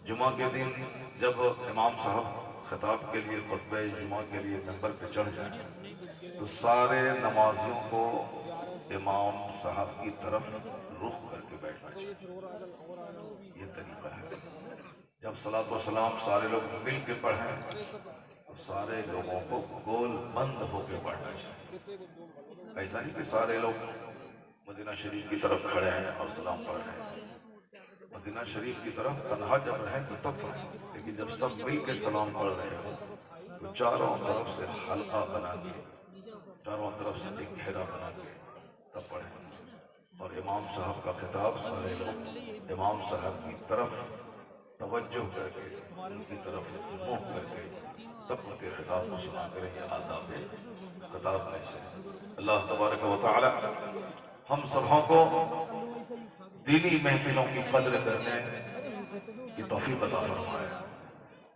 جمعہ کے دن جب امام صاحب خطاب کے لیے خطبہ جمعہ کے لیے ممبر پہ چڑھ جائیں تو سارے نمازیوں کو امام صاحب کی طرف رخ کر کے بیٹھنا چاہیے. یہ طریقہ ہے. جب صلاۃ و سلام سارے لوگ مل کے پڑھیں تو سارے لوگوں کو گول بند ہو کے پڑھنا چاہیے. ایسا نہیں کہ سارے لوگ مدینہ شریف کی طرف کھڑے ہیں اور سلام پڑھ رہے ہیں. مدینہ شریف کی طرف تنہا جب رہیں تو تب پڑھیں، لیکن جب سب مل کے سلام پڑھ رہے ہوں تو چاروں طرف سے حلقہ بنا کے، چاروں طرف سے ایک گھیرا بنا کے تب پڑھیں. اور امام صاحب کا خطاب سارے لوگ امام صاحب کی طرف توجہ کر کے، ان کی طرف منہ کر کے تب ان کے خطاب کو سنا کریں. یہ آداب خطاب میں سے. اللہ تبارک و تعالی ہم سبوں کو دینی محفلوں کی قدر کرنے کی توفیق عطا فرمائے.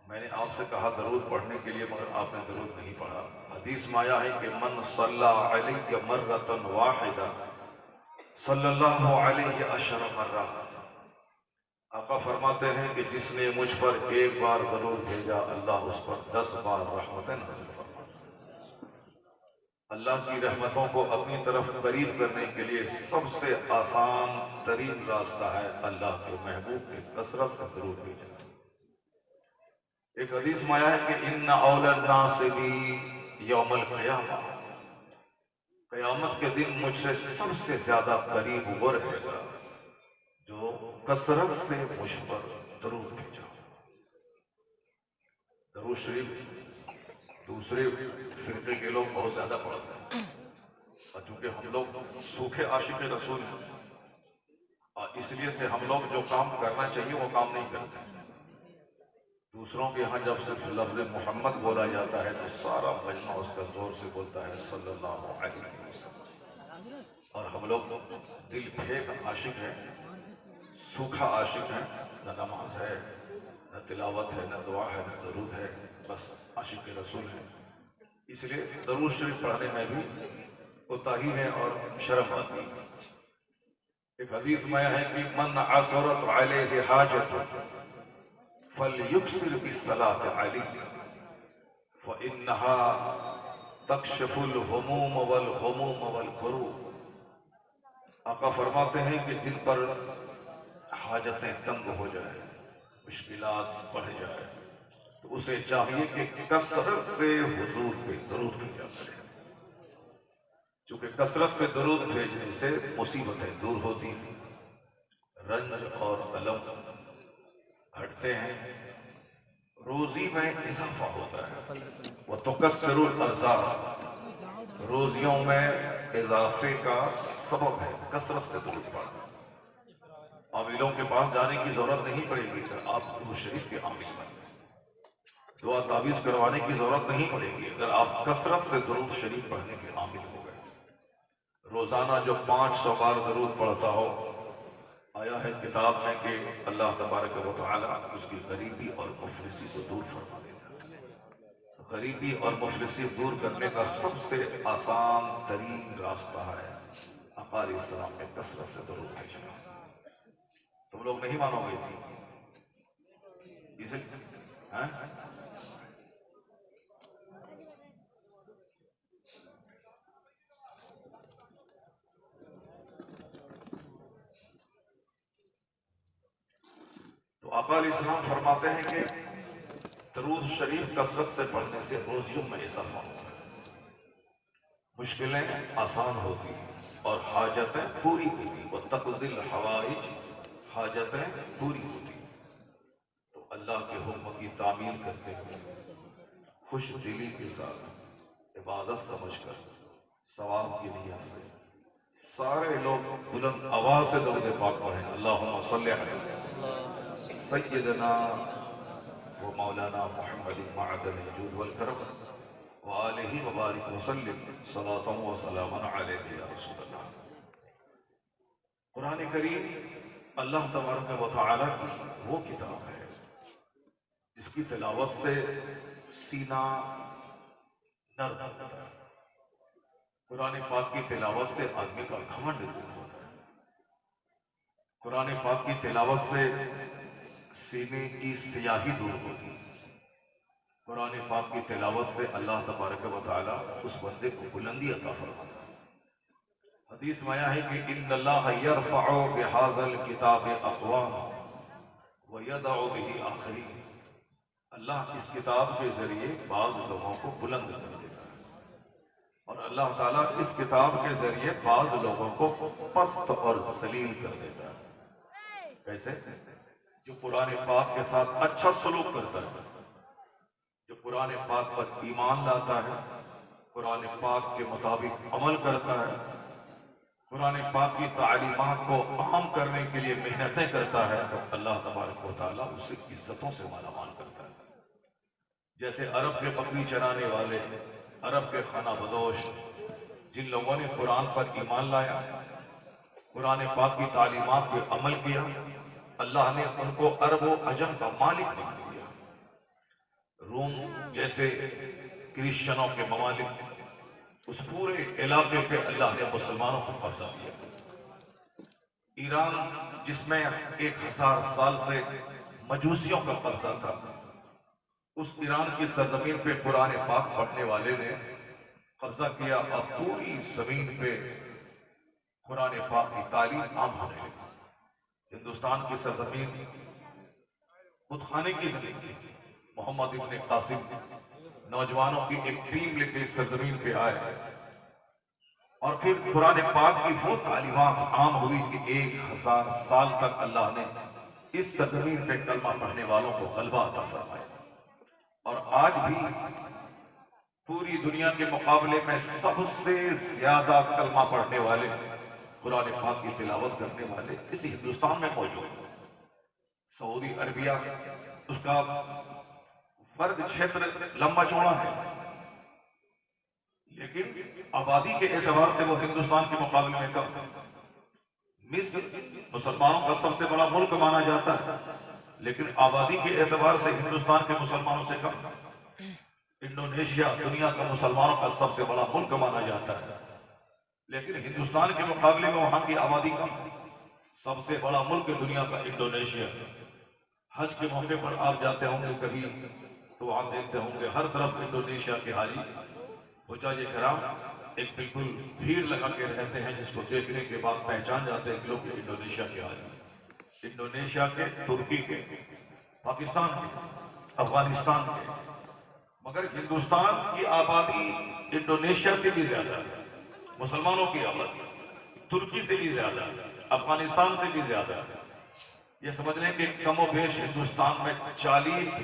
میں نے آپ سے کہا درود پڑھنے کے لیے، مگر آپ نے درود نہیں پڑھا. حدیث میں آیا ہے کہ من صلی علیہ مرۃ واحدہ صلی اللہ علیہ عشر مرہ. آقا فرماتے ہیں کہ جس نے مجھ پر ایک بار درود بھیجا اللہ اس پر 10 بار رحمتیں نازل فرماتا ہے. اللہ کی رحمتوں کو اپنی طرف قریب کرنے کے لیے سب سے آسان ترین راستہ ہے اللہ کے محبوب کی کثرت سے درود بھیجنا. ایک حدیث میں آیا ہے کہ ان اول الناس بی یوم القیامہ، قیامت کے دن مجھ سے سب سے زیادہ قریب وہ رہے گا جو کثرت سے مجھ پر درود بھیجا. درود شریف دوسرے فرقے کے لوگ بہت زیادہ پڑھتے ہیں، اور چونکہ ہم لوگ سوکھے عاشق رسول ہیں اور اس لیے سے ہم لوگ جو کام کرنا چاہیے وہ کام نہیں کرتے. دوسروں کے ہاں جب صرف لفظ محمد بولا جاتا ہے تو سارا مجمع اس کا زور سے بولتا ہے صلی اللہ علیہ وسلم. اور ہم لوگ دل پھیک عاشق ہیں، سوکھا عاشق ہیں. نہ نماز ہے، نہ تلاوت ہے، نہ دعا ہے، نہ درود ہے، بس عاشق رسول ہے. اس لیے درود شریف پڑھنے میں بھی کوتاہی ہے اور شرم آتی ہے. ایک حدیث میں ہے کہ من عثرت علیہ حاجت فلیکثر بالصلاۃ علیہ فإنها تکشف الہموم والغموم والکروب. آقا فرماتے ہیں کہ جن پر حاجتیں تنگ ہو جائیں، مشکلات بڑھ جائے، تو اسے چاہیے کہ کثرت سے حضور پہ درود بھیجا کرے. چونکہ کثرت سے درود بھیجنے سے مصیبتیں دور ہوتی ہیں، رنج اور الم ہٹتے ہیں، روزی میں اضافہ ہوتا ہے. وَتُكَسِّرُ الْأَرْزَاقَ، روزیوں میں اضافے کا سبب ہے کثرت سے درود پڑھنا. عاملوں کے پاس جانے کی ضرورت نہیں پڑے گی اگر آپ درود شریف کے عامل بن گئے. دعا تعویذ کروانے کی ضرورت نہیں پڑے گی اگر آپ کثرت سے درود شریف پڑھنے کے عامل ہو گئے. روزانہ جو 500 بار درود پڑھتا ہو، آیا ہے کتاب میں کہ اللہ تبارک و تعالی اس کی غریبی اور مفلسی کو دور فرما دیتا ہے. غریبی اور مفلسی دور کرنے کا سب سے آسان ترین راستہ ہے آقا علیہ السلام نے کثرت سے درود بھیجنا. تم لوگ نہیں مانو گے اسے ہاں؟ تو آقا علیہ السلام فرماتے ہیں کہ درود شریف کثرت سے پڑھنے سے روزیوں میں اضافہ ہوتا ہے، مشکلیں آسان ہوتی ہیں اور حاجتیں پوری ہوتی. وَتَقْضِي الْحَوَائِجِ، حاجتیں پوری ہوتی. تو اللہ کے حکم کی تعمیل کرتے ہوئے خوش دلی کے ساتھ عبادت سمجھ کر ثواب کی نیت سے سارے لوگ بلند آواز سے درود پاک پڑھیں. اللہم صلی علی سیدنا و مولانا محمد معدن الجود والکرم وآلہ وبارک وسلم صلاۃ و سلاما علیہ یا رسول اللہ. قرآن کریم اللہ تبارک و تعالی کی وہ کتاب ہے جس کی تلاوت سے سینہ نرم ہوتا ہے. قرآن پاک کی تلاوت سے آدمی کا گھمنڈ دور ہوتا ہے. قرآن پاک کی تلاوت سے سینے کی سیاہی دور ہوتی. قرآن پاک کی تلاوت سے اللہ تبارک و تعالیٰ اس بندے کو بلندی عطا فرماتا ہے. حدیث میں آیا ہے کہ ان اللہ یرفع بہذا الکتاب اقوام ویضع بہ آخرین. اللہ اس کتاب کے ذریعے بعض لوگوں کو بلند کر دیتا ہے اور اللہ تعالیٰ اس کتاب کے ذریعے بعض لوگوں کو پست اور ذلیل کر دیتا ہے. کیسے؟ جو قرآن پاک کے ساتھ اچھا سلوک کرتا ہے، جو قرآن پاک پر ایمان لاتا ہے، قرآن پاک کے مطابق عمل کرتا ہے، قرآن پاک کی تعلیمات کو عام کرنے کے لیے محنتیں کرتا ہے، تو اللہ تبارک و تعالیٰ اسے عزتوں سے مالا مال کرتا ہے. جیسے عرب کے بکری چرانے والے، عرب کے خانہ بدوش، جن لوگوں نے قرآن پر ایمان لایا، قرآن پاک کی تعلیمات پہ عمل کیا، اللہ نے ان کو عرب و عجم کا مالک بنا دیا. روم جیسے کرسچنوں کے ممالک، اس پورے علاقے پہ اللہ نے مسلمانوں کو قبضہ کیا. ایران جس میں 1000 سال سے مجوسیوں کا قبضہ تھا، اس ایران کی سرزمین پہ قرآن پاک پڑھنے والے نے قبضہ کیا اور پوری زمین پہ قرآن پاک کی تعلیم عام ہونے لگی. ہندوستان کی سرزمین بت خانے کی زمین تھی. محمد ابن قاسم نوجوانوں کی ایک ٹیم لے کے اس سرزمین پہ آئے اور پھر قرآن پاک کی وہ تعلیمات عام ہوئی کہ 1000 سال تک اللہ نے اس سرزمین پہ کلمہ پڑھنے والوں کو غلبہ عطا فرمایا. اور آج بھی پوری دنیا کے مقابلے میں سب سے زیادہ کلمہ پڑھنے والے، قرآن پاک کی تلاوت کرنے والے اسی ہندوستان میں موجود ہیں. سعودی عربیہ اس کا فرد چھیتر لمبا چوڑا ہے، لیکن آبادی کے اعتبار سے وہ ہندوستان کے مقابلے میں کم ہے. مصر مسلمانوں کا سب سے بڑا ملک مانا جاتا ہے، لیکن آبادی کے اعتبار سے ہندوستان کے مسلمانوں سے کم. انڈونیشیا دنیا کا مسلمانوں کا سب سے بڑا ملک مانا جاتا ہے، لیکن ہندوستان کے مقابلے میں وہاں کی آبادی کم. سب سے بڑا ملک دنیا کا انڈونیشیا. حج کے موقع پر آپ جاتے ہوں گے کبھی تو آپ دیکھتے ہوں گے ہر طرف انڈونیشیا کے حاجی حجاج کرام ایک بالکل بھیڑ لگا کے رہتے ہیں، جس کو دیکھنے کے بعد پہچان جاتے ہیں کہ لوگ انڈونیشیا کے حاجی. انڈونیشیا کے، ترکی کے، پاکستان کے، افغانستان کے. مگر ہندوستان کی آبادی انڈونیشیا سے بھی زیادہ ہے. مسلمانوں کی آبادی ترکی سے بھی زیادہ ہے، افغانستان سے بھی زیادہ ہے. یہ سمجھ لیں کہ کم و بیش ہندوستان میں 40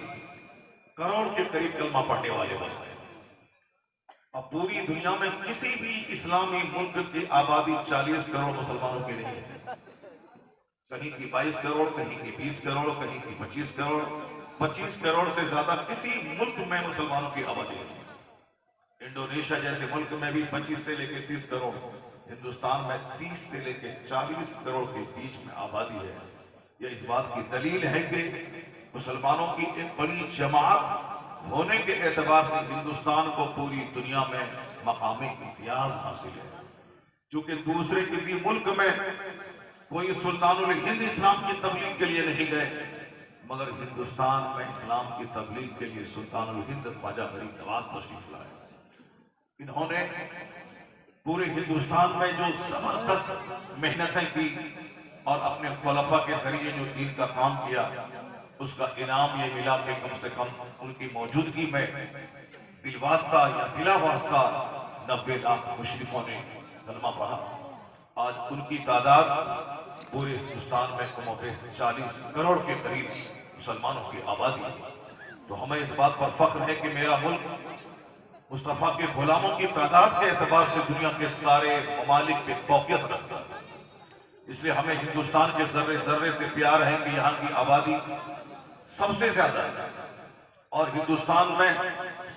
کروڑ کے قریب کلمہ پڑھنے والے بس ہیں. اب پوری دنیا میں کسی بھی اسلامی ملک کی آبادی 40 کروڑ مسلمانوں کی نہیں ہے. کہیں کی 22 کروڑ، کہیں کی 20 کروڑ، کہیں کی 25 کروڑ. 25 کروڑ سے زیادہ کسی ملک میں مسلمانوں کی آبادی نہیں. انڈونیشیا جیسے ملک میں بھی 25 سے لے کے 30 کروڑ، ہندوستان میں 30 سے لے کے 40 کروڑ کے بیچ میں آبادی ہے. یہ اس بات کی دلیل ہے کہ مسلمانوں کی ایک بڑی جماعت ہونے کے اعتبار سے ہندوستان کو پوری دنیا میں مقام امتیاز حاصل ہے. چونکہ دوسرے کسی ملک میں کوئی سلطان الہند اسلام کی تبلیغ کے لیے نہیں گئے، مگر ہندوستان میں اسلام کی تبلیغ کے لیے سلطان الہند خواجہ غریب نواز تشریف لائے. انہوں نے پورے ہندوستان میں جو زبردست محنتیں کی اور اپنے خلفاء کے ذریعے جو دین کا کام کیا، اس کا انعام یہ ملا کہ کم سے کم ان کی موجودگی میں بالواسطہ یا بلا واسطہ 90 لاکھ مشرفوں نے کلمہ پڑھا. آج ان کی تعداد پورے ہندوستان میں کم و بیش 40 کروڑ کے قریب مسلمانوں کی آبادی ہے. تو ہمیں اس بات پر فخر ہے کہ میرا ملک مصطفیٰ کے غلاموں کی تعداد کے اعتبار سے دنیا کے سارے ممالک پہ فوقیت رکھتا ہے. اس لیے ہمیں ہندوستان کے ذرے ذرے سے پیار ہے کہ یہاں کی آبادی سب سے زیادہ ہے اور ہندوستان میں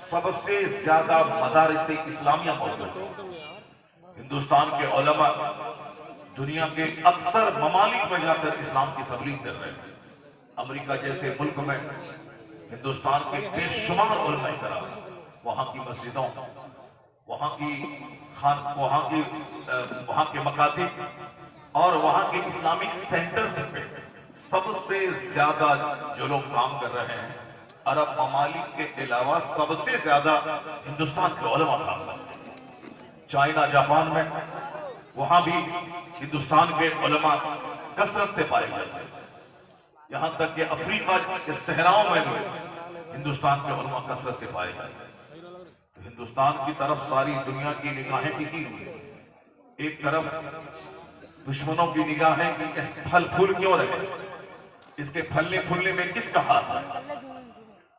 سب سے زیادہ مدارس اسلامیہ موجود ہیں. ہندوستان کے علماء دنیا کے اکثر ممالک میں جا کر اسلام کی تبلیغ کر رہے ہیں. امریکہ جیسے ملک میں ہندوستان کے بے شمار علماء کرام وہاں کی مسجدوں، وہاں کے مکاتب اور وہاں کے اسلامک سینٹرز پہ سب سے زیادہ جو لوگ کام کر رہے ہیں عرب ممالک کے علاوہ سب سے زیادہ ہندوستان کے علماء کام کر رہے ہیں. چائنا جاپان میں وہاں بھی ہندوستان کے علماء کثرت سے پائے جاتے ہیں. یہاں تک کہ افریقہ کے صحراؤں میں بھی ہندوستان کے علماء کثرت سے پائے جاتے ہیں. تو ہندوستان کی طرف ساری دنیا کی نگاہیں ٹکی ہوئی ہیں. ایک طرف دشمنوں کی نگاہیں کہ پھل پھول کیوں رہے, اس کے پھلنے پھولنے میں کس کا ہاتھ ہے,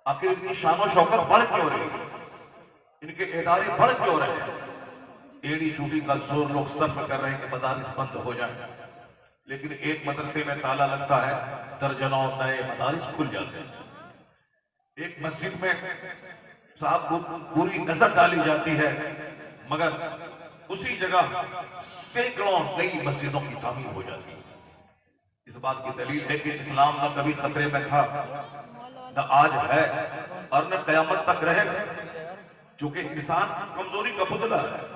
آخر ان کی شان و شوکت بڑھ کیوں رہی, ان کے ادارے بڑھ کیوں رہے. ایڑی چوٹی کا زور لوگ صرف کر رہے ہیں کہ مدارس بند ہو جائیں, لیکن ایک مدرسے میں تالا لگتا ہے, درجنوں نئے مدارس کھل جاتے ہیں. ایک مسجد میں صاحب کو پوری نظر ڈالی جاتی ہے, مگر اسی جگہ سینکڑوں نئی مسجدوں کی تعمیر ہو جاتی ہے. اس بات کی دلیل ہے کہ اسلام نہ کبھی خطرے میں تھا, نہ آج ہے, اور نہ قیامت تک رہے گا. چونکہ انسان کمزوری کا پتلا ہے.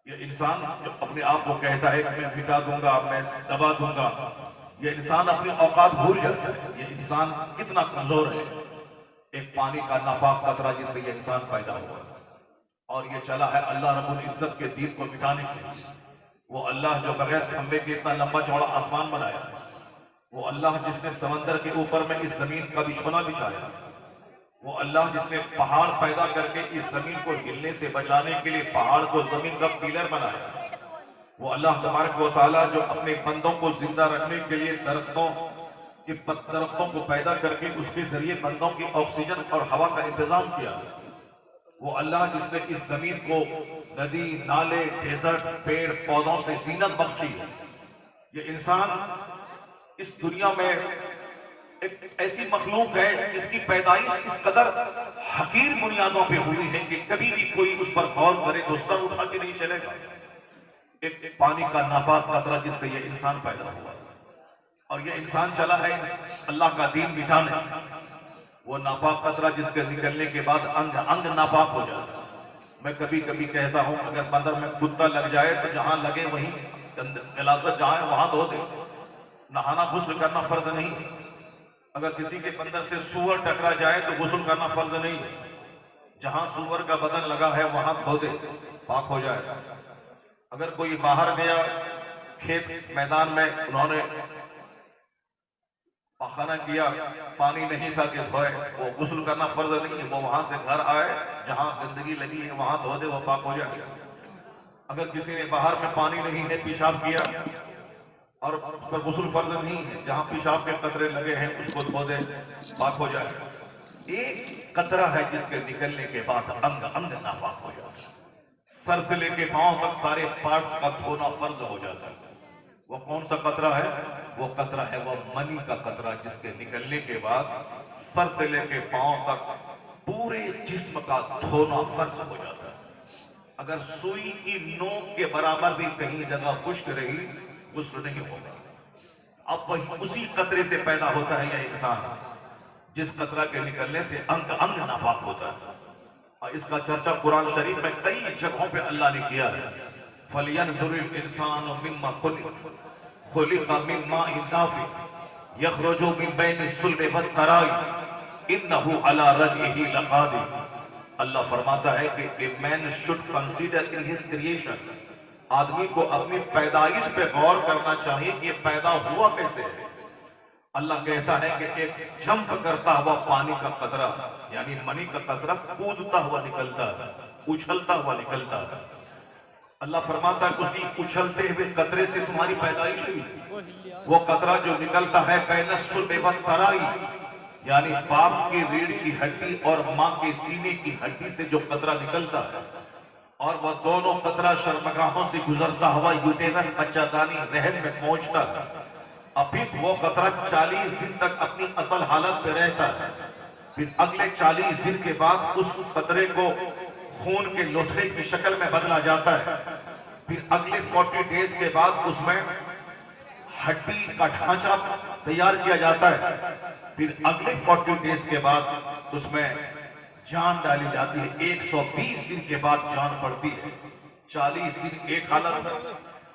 یہ انسان جو اپنے آپ کو کہتا ہے کہ میں مٹا دوں گا, میں دبا دوں گا, یہ انسان اپنی اوقات بھول جاتا ہے. یہ انسان کتنا کمزور ہے. ایک پانی کا ناپاک قطرہ جس سے یہ انسان پیدا ہوا, اور یہ چلا ہے اللہ رب العزت کے دین کو مٹانے کے لیے. وہ اللہ جو بغیر کھمبے کے اتنا لمبا چوڑا آسمان بنایا, وہ اللہ جس نے سمندر کے اوپر میں اس زمین کا بچھونا بچھایا, وہ اللہ جس نے پہاڑ پیدا کر کے اس زمین کو ہلنے سے بچانے کے لیے پہاڑ کو زمین کا پیلر بنایا, وہ اللہ تبارک و تعالیٰ جو اپنے بندوں کو زندہ رکھنے کے لیے درختوں کو پیدا کر کے اس کے ذریعے بندوں کی آکسیجن اور ہوا کا انتظام کیا, وہ اللہ جس نے اس زمین کو ندی, نالے, ڈیزرٹ, پیڑ پودوں سے زینت بخشی. یہ انسان اس دنیا میں ایک ایسی مخلوق ہے جس کی پیدائش اس قدر حقیر بنیادوں پہ ہوئی ہے کہ کبھی بھی کوئی اس پر غور کرے تو سر اٹھا کے نہیں چلے گا. ایک پانی کا ناپاک قطرہ جس سے یہ انسان پیدا ہوا, اور یہ انسان چلا ہے اللہ کا دین مٹانے. وہ ناپاک قطرہ جس کے نکلنے کے بعد انگ انگ ناپاک ہو جاتا. میں کبھی کبھی کہتا ہوں اگر بندر میں کتا لگ جائے تو جہاں لگے وہیں غلاظت جہاں وہاں دھو دے. نہانا غسل کرنا فرض نہیں. اگر کسی کے بندر سے سور ٹکرا جائے تو غسل کرنا فرض نہیں. جہاں سور کا بدن لگا ہے وہاں دھو دے, پاک ہو جائے. اگر کوئی باہر گیا کھیت میدان میں, انہوں نے پاخانہ کیا, پانی نہیں تھا کہ دھوئے, وہ غسل کرنا فرض نہیں. وہ وہاں سے گھر آئے, جہاں گندگی لگی ہے وہاں دھو دے, وہ پاک ہو جائے. اگر کسی نے باہر میں پانی نہیں ہے پیشاب کیا اور اس پر غسل فرض نہیں ہے, جہاں پیشاب کے قطرے لگے ہیں اس کو دھو دے, پاک ہو جائے. ایک قطرہ ہے جس کے نکلنے کے بعد انگ انگ ناپاک ہو جاتا ہے. سر سے لے کے پاؤں تک سارے پارٹس کا دھونا فرض ہو جاتا ہے. وہ کون سا قطرہ ہے؟ وہ قطرہ ہے وہ منی کا قطرہ جس کے نکلنے کے بعد سر سے لے کے پاؤں تک پورے جسم کا دھونا فرض ہو جاتا ہے. اگر سوئی کی نوک کے برابر بھی کہیں جگہ خشک رہی غسل نہیں ہوگا. اب وہی اسی قطرے سے پیدا ہوتا ہے یہ انسان جس قطرہ کے نکلنے سے انگ انگ ناپاک ہوتا ہے. اور اس کا چرچا قرآن شریف میں کئی جگہوں پہ اللہ نے کیا ہے. فَلْيَنْظُرِ الْإِنسَانُ مِمَّا خُلِقَ مِن مَّاءٍ دَافِقٍ يَخْرُجُ مِن بَيْنِ الصُّلْبِ وَالتَّرَائِبِ إِنَّهُ عَلَى رَجْعِهِ لَقَادِرٌ. اللہ فرماتا ہے کہ a man should consider in his creation, آدمی کو اپنی پیدائش پہ غور کرنا چاہیے کہ یہ پیدا ہوا کیسے ہے. اللہ کہتا ہے کہ ایک جمپ کرتا ہوا پانی کا قطرہ یعنی منی کا قطرہ کودتا ہوا نکلتا ہے, اچھلتا ہوا نکلتا ہے. اللہ فرماتا ہے اسی اچھلتے ہوئے قطرے سے تمہاری پیدائش ہوئی. وہ قطرہ جو نکلتا ہے بین الصلب والترائی یعنی باپ کی ریڑھ کی ہڈی اور ماں کے سینے کی ہڈی سے جو قطرہ نکلتا ہے, اور وہ دونوں قطرہ شرمگاہوں سے گزرتا ہوا یوٹینس بچہ دانی رحم میں پہنچتا ہے. اب پھر وہ قطرہ 40 دن تک اپنی اصل حالت پہ رہتا ہے. پھر اگلے 40 دن کے بعد اس قطرے کو خون کے لوتھڑے کی شکل میں بدلا جاتا ہے. پھر اگلے 40 ڈیز کے بعد اس میں ہڈی کا ڈھانچہ تیار کیا جاتا ہے. پھر اگلے 40 ڈیز کے بعد اس میں جان ڈالی جاتی ہے. 120 دن کے بعد جان پڑتی ہے. 40 دن ایک حالت میں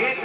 1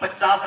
50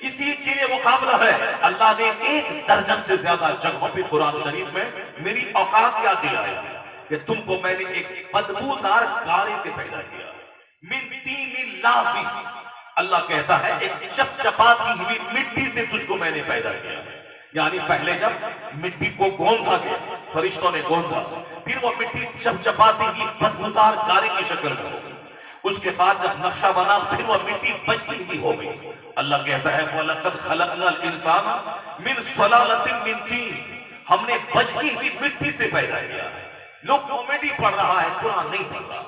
اسی کے لیے مقابلہ ہے. اللہ نے 1 درجن سے زیادہ جگہوں پہ قرآن شریف میں میری اوقات یاد دلائی کہ تم کو میں نے ایک بدبودار گارے سے پیدا کیا. من طین لازب، اللہ کہتا ہے ایک چپچپاتی ہوئی مٹی سے تجھ کو میں نے پیدا کیا. یعنی پہلے جب مٹی کو گوندھا گیا، فرشتوں نے گوندھا، پھر وہ مٹی چپچپاتی ہوئی بدبودار گارے کی شکل میں ہو گئی. اس کے بعد جب نقشہ بنا پھر وہ مٹی بجتی ہوئی ہو گئی. اللہ کہتا ہے وَلَقَدْ خَلَقْنَا الْإِنسَانَ مِنْ صَلَالَةٍ مِنْ طِينٍ، ہم نے بجتی ہوئی مٹی سے پیدا کیا. لوگ کامیڈی پڑھ رہا ہے، قرآن نہیں پڑھ رہا.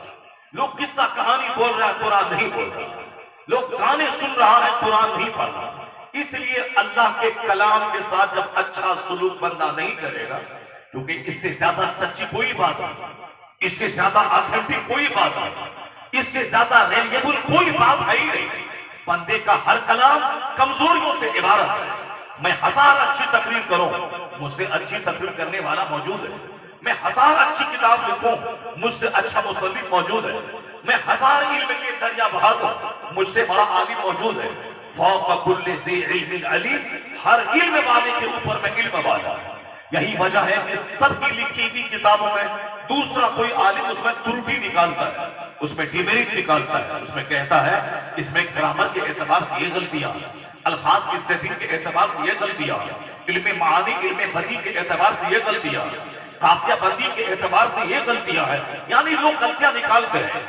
لوگ قصہ کہانی بول رہا ہے، قرآن نہیں بول رہا. لوگ گانے سن رہا ہے، قرآن نہیں پڑھ رہا. اس لیے اللہ کے کلام کے ساتھ جب اچھا سلوک بندہ نہیں کرے گا، کیونکہ اس سے زیادہ سچی کوئی بات نہیں، اس سے زیادہ آتھنٹک کوئی بات نہیں، اس سے زیادہ ریلیبل کوئی بات ہے ہی نہیں. بندے کا ہر کلام کمزوریوں سے عبارت ہے. میں 1000 اچھی تقریر کروں، مجھ سے اچھی تقریر کرنے والا موجود ہے. میں 1000 اچھی کتاب لکھوں، مجھ سے اچھا مصنف موجود ہے. میں 1000 علم کے دریا بہا دوں، مجھ سے بڑا عالم موجود ہے. فوق کل ذی علم علیم، ہر علم والے کے اوپر میں علم والا. یہی وجہ ہے کہ سب کی لکھی ہوئی کتابوں میں دوسرا کوئی عالم اس میں ترٹی نکالتا ہے، اس میں ڈیمیرٹ نکالتا ہے، اس میں کہتا ہے اس میں گرامر کے اعتبار سے یہ غلطیاں، الفاظ کی سیٹنگ کے اعتبار سے یہ غلطیاں، علم معانی علم بدی کے اعتبار سے یہ غلطیاں، قافیہ بندی کے اعتبار سے یہ غلطیاں ہیں. یعنی لوگ غلطیاں نکالتے ہیں.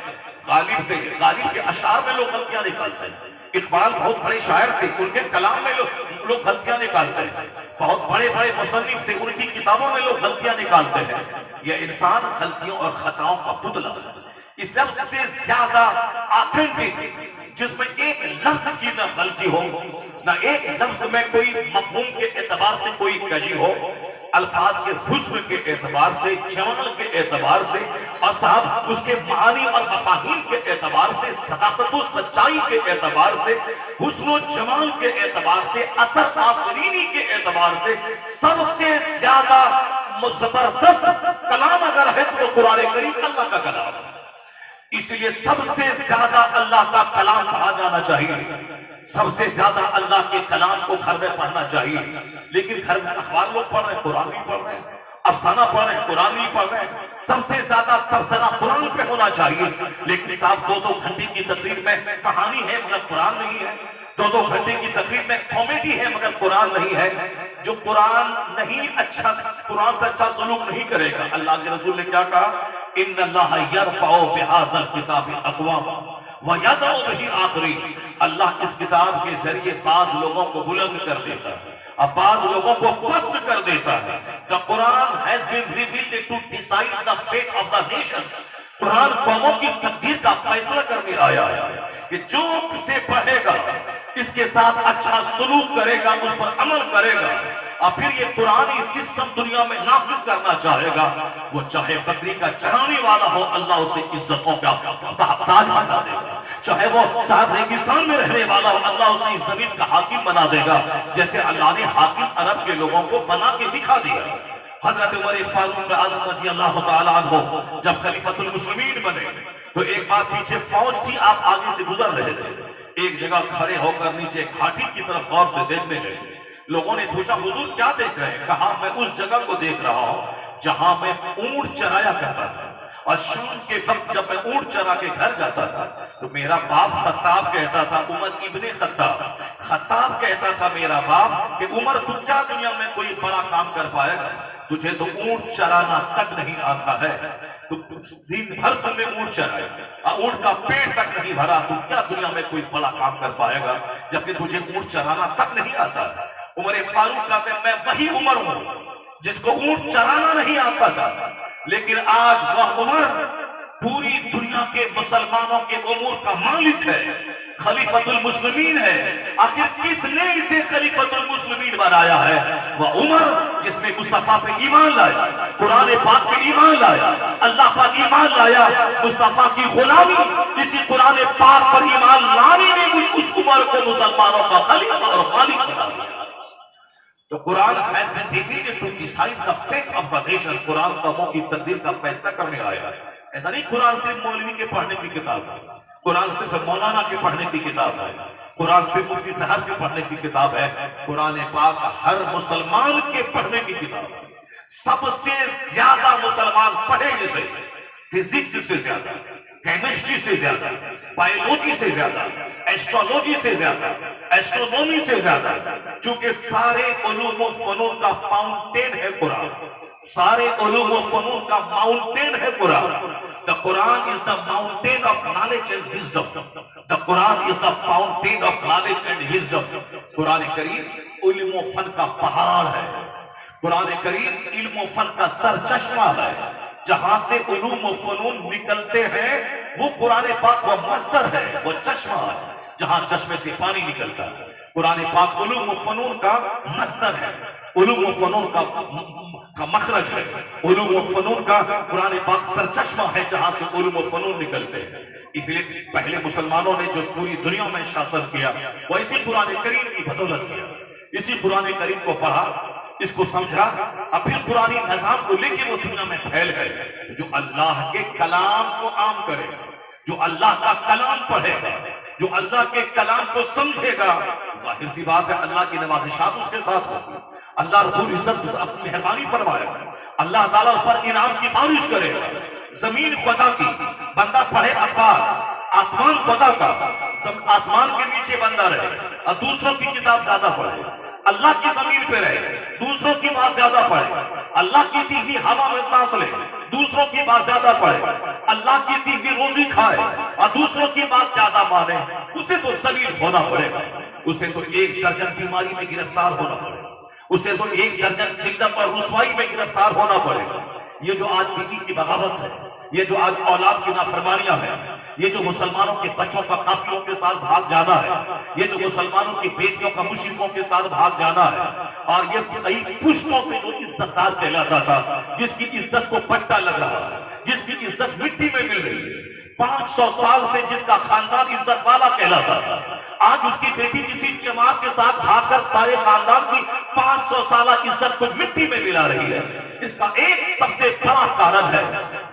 غالب کے اشعار میں لوگ غلطیاں نکالتے ہیں. اقبال بہت بڑے شاعر تھے، ان کے کلام میں لوگ غلطیاں نکالتے ہیں. بہت بڑے بڑے مصنف تھے، ان کی کتابوں میں لوگ غلطیاں نکالتے ہیں. یہ انسان غلطیوں اور خطاؤں کا پتلا ہے. اس لفظ سے زیادہ آتھنٹک جس میں ایک لفظ کی نہ غلطی ہو، نہ ایک لفظ میں کوئی مفہوم کے اعتبار سے کوئی کجی ہو، الفاظ کے حسن کے اعتبار سے، جمال کے اعتبار سے، اور صاحب اس کے معانی اور مفاہیم کے اعتبار سے، صداقت و سچائی کے اعتبار سے، حسن و جمال کے اعتبار سے، اثر آفرینی کے اعتبار سے سب سے زیادہ زبردست کلام اگر ہے تو قرآن کریم اللہ کا کلام ہے. اس لیے سب سے زیادہ اللہ کا کلام پڑھا جانا چاہیے. سب سے زیادہ اللہ کے کلام کو گھر میں پڑھنا چاہیے. لیکن گھر میں اخبار لوگ پڑھ رہے ہیں، قرآن نہیں پڑھ رہے ہیں. افسانہ پڑھ رہے ہیں، قرآن نہیں پڑھ رہے ہیں. سب سے زیادہ تبصرہ قرآن پہ ہونا چاہیے. لیکن صاحب 2-2 گھنٹے کی تقریر میں کہانی ہے مگر قرآن نہیں ہے. 2-2 گھنٹے کی تقریر میں کامیڈی ہے مگر قرآن نہیں ہے. جو قرآن قرآن سے اچھا سلوک نہیں کرے گا. اللہ کے رسول نے کیا کہا؟ ان اللہ یرفع بہذا الکتاب اقواما ویضع بہ آخرین. اللہ اس کتاب کے ذریعے بعض لوگوں کو بلند کر دیتا ہے اور بعض لوگوں کو پست کر دیتا ہے. The Quran has been revealed to decide the fate of the nations. قرآن قوموں کی تقدیر کا فیصلہ کرنے آیا ہے کہ جو اسے پڑھے گا، اس کے ساتھ اچھا سلوک کرے گا، اس پر عمل کرے گا، اور پھر یہ قرآنی سسٹم دنیا میں نافذ کرنا چاہے گا، وہ چاہے بکری کا چرانے والا ہو، اللہ اسے عزتوں کا تاج بنا دے گا. چاہے وہ صاحب ریگستان میں رہنے والا ہو، اللہ اسے اس زمین کا حاکم بنا دے گا، جیسے اللہ نے حاکم عرب کے لوگوں کو بنا کے دکھا دیا. حضرت عمر فاروق اعظم رضی اللہ تعالیٰ عنہ جب خلیفۃ المسلمین بنے تو ایک بار پیچھے فوج تھی، آپ آگے سے گزر رہے تھے. ایک جگہ کھڑے ہو کر نیچے گھاٹی کی طرف غور سے دیکھنے لگے. لوگوں نے پوچھا حضور کیا دیکھ رہے ہیں؟ کہا میں اس جگہ کو دیکھ رہا ہوں جہاں میں اونٹ چرایا کرتا تھا، اور شام کے وقت جب میں اونٹ چرا کے گھر جاتا تھا تو میرا باپ خطاب کہتا تھا، عمر ابن خطاب کہتا تھا میرا باپ کہ عمر تو کیا دنیا میں کوئی بڑا کام کر پائے گا؟ تجھے تو اونٹ چرانا تک نہیں آتا ہے، تو دن بھر تم نے اونٹ چرائے، اونٹ کا پیٹ تک نہیں بھرا، تو کیا دنیا میں کوئی بڑا کام کر پائے گا جبکہ تجھے اونٹ چرانا تک نہیں آتا ہے. عمر فاروق کہتے ہیں میں وہی عمر ہوں جس کو اونٹ چرانا نہیں آتا تھا، لیکن آج وہ عمر پوری دنیا کے مسلمانوں کے امور کا مالک ہے، خلیفۃ المسلمین ہے. آخر کس نے اسے خلیفۃ المسلمین بنایا ہے؟ وہ عمر جس نے مصطفیٰ پہ ایمان لایا، قرآن پاک پہ ایمان لایا، اللہ پر ایمان لایا، مصطفیٰ کی غلامی اسی قرآن پاک پر ایمان لانے نے اس عمر کو مسلمانوں کا خلیفہ اور مالک بنا دیا. تو قرآن has been revealed to decide the fate of the nation. قرآن قوموں کی تقدیر کا فیصلہ کرنے آیا ہے. ایسا نہیں قرآن صرف مولوی کے پڑھنے کی کتاب ہے، قرآن صرف مولانا کے پڑھنے کی کتاب ہے. قرآن سے مفتی صاحب کے پڑھنے کی کتاب ہے، قرآن پاک ہر مسلمان کے پڑھنے کی کتاب ہے۔ سب سے زیادہ مسلمان پڑھے جسے فزکس سے زیادہ، کیمسٹری سے زیادہ، بایولوجی سے زیادہ، ایسٹرولوجی سے زیادہ، ایسٹرونومی سے زیادہ، چونکہ سارے علوم و فنون کا فاؤنٹین ہے قرآن، سارے علوم و فنون کا ماؤنٹین ہے قرآن۔ The Quran is the mountain of knowledge and wisdom. The Quran is the fountain of knowledge and wisdom. قرآن کریم علم و فن کا پہاڑ ہے، قرآن کریم علم و فن کا سر چشمہ ہے، جہاں سے علوم و فنون نکلتے ہیں وہ قرآن پاک وہ مصدر ہے، وہ چشمہ ہے، جہاں چشمے سے پانی نکلتا ہے۔ قرآن پاک علوم و فنون کا مصدر ہے، علوم و فنون کا مخرج ہے، علوم و فنون کا قرآن پاک سرچشمہ ہے، جہاں سے علوم و فنون نکلتے ہیں۔ اس لیے پہلے مسلمانوں نے جو پوری دنیا میں شاسن کیا وہ اسی قرآن کریم کی بدولت کیا، اسی قرآن کریم کو پڑھا، اس کو سمجھا، اور پھر قرآن نظام کو لے کے وہ دنیا میں پھیل گئے۔ جو اللہ کے کلام کو عام کرے، جو اللہ کا کلام پڑھے گا، جو اللہ کے کلام کو سمجھے گا، ظاہر سی بات ہے اللہ کی نوازشات اس کے ساتھ ہوگی، اللہ رب العزت اپنی مہربانی فرمائے گا، اللہ تعالیٰ اس پر انعام کی بارش کرے گا۔ زمین خدا کی، بندہ پڑھے اخبار، آسمان خدا کا، آسمان کے نیچے بندہ رہے اور دوسروں کی کتاب زیادہ پڑھے، اللہ کی زمین پہ رہے، دوسروں کی بات زیادہ پڑھے، اللہ کی دی ہوئی ہوا میں سانس لے، دوسروں کی بات زیادہ پڑھے، اللہ کی دی ہوئی روزی کھائے اور دوسروں کی بات زیادہ مانے، اسے تو ذلیل ہونا پڑے گا، اسے تو ایک درجن بیماری میں گرفتار ہونا پڑے گا، اسے تو ایک درجن ذلت اور رسوائی میں گرفتار ہونا پڑے گا۔ یہ جو آج بیوی کی بغاوت ہے، یہ جو آج اولاد کی نافرمانیاں ہیں، یہ جو مسلمانوں کے بچوں کا کافروں کے ساتھ بھاگ جانا ہے، یہ جو مسلمانوں کی بیٹیوں کا مشرکوں کے ساتھ بھاگ جانا ہے، اور یہ کئی پشتوں سے جو عزت دار کہلاتا تھا، جس کی عزت کو پٹا لگ رہا ہے، جس کی عزت مٹی میں مل رہی ہے، 500 سال سے جس کا خاندان عزت والا کہلاتا تھا، آج اس کی بیٹی کسی جماعت کے ساتھ بھاگ کر سارے خاندان کی 500 سالہ عزت کو مٹی میں ملا رہی ہے۔ اس کا ایک سب سے بڑا کارن ہے،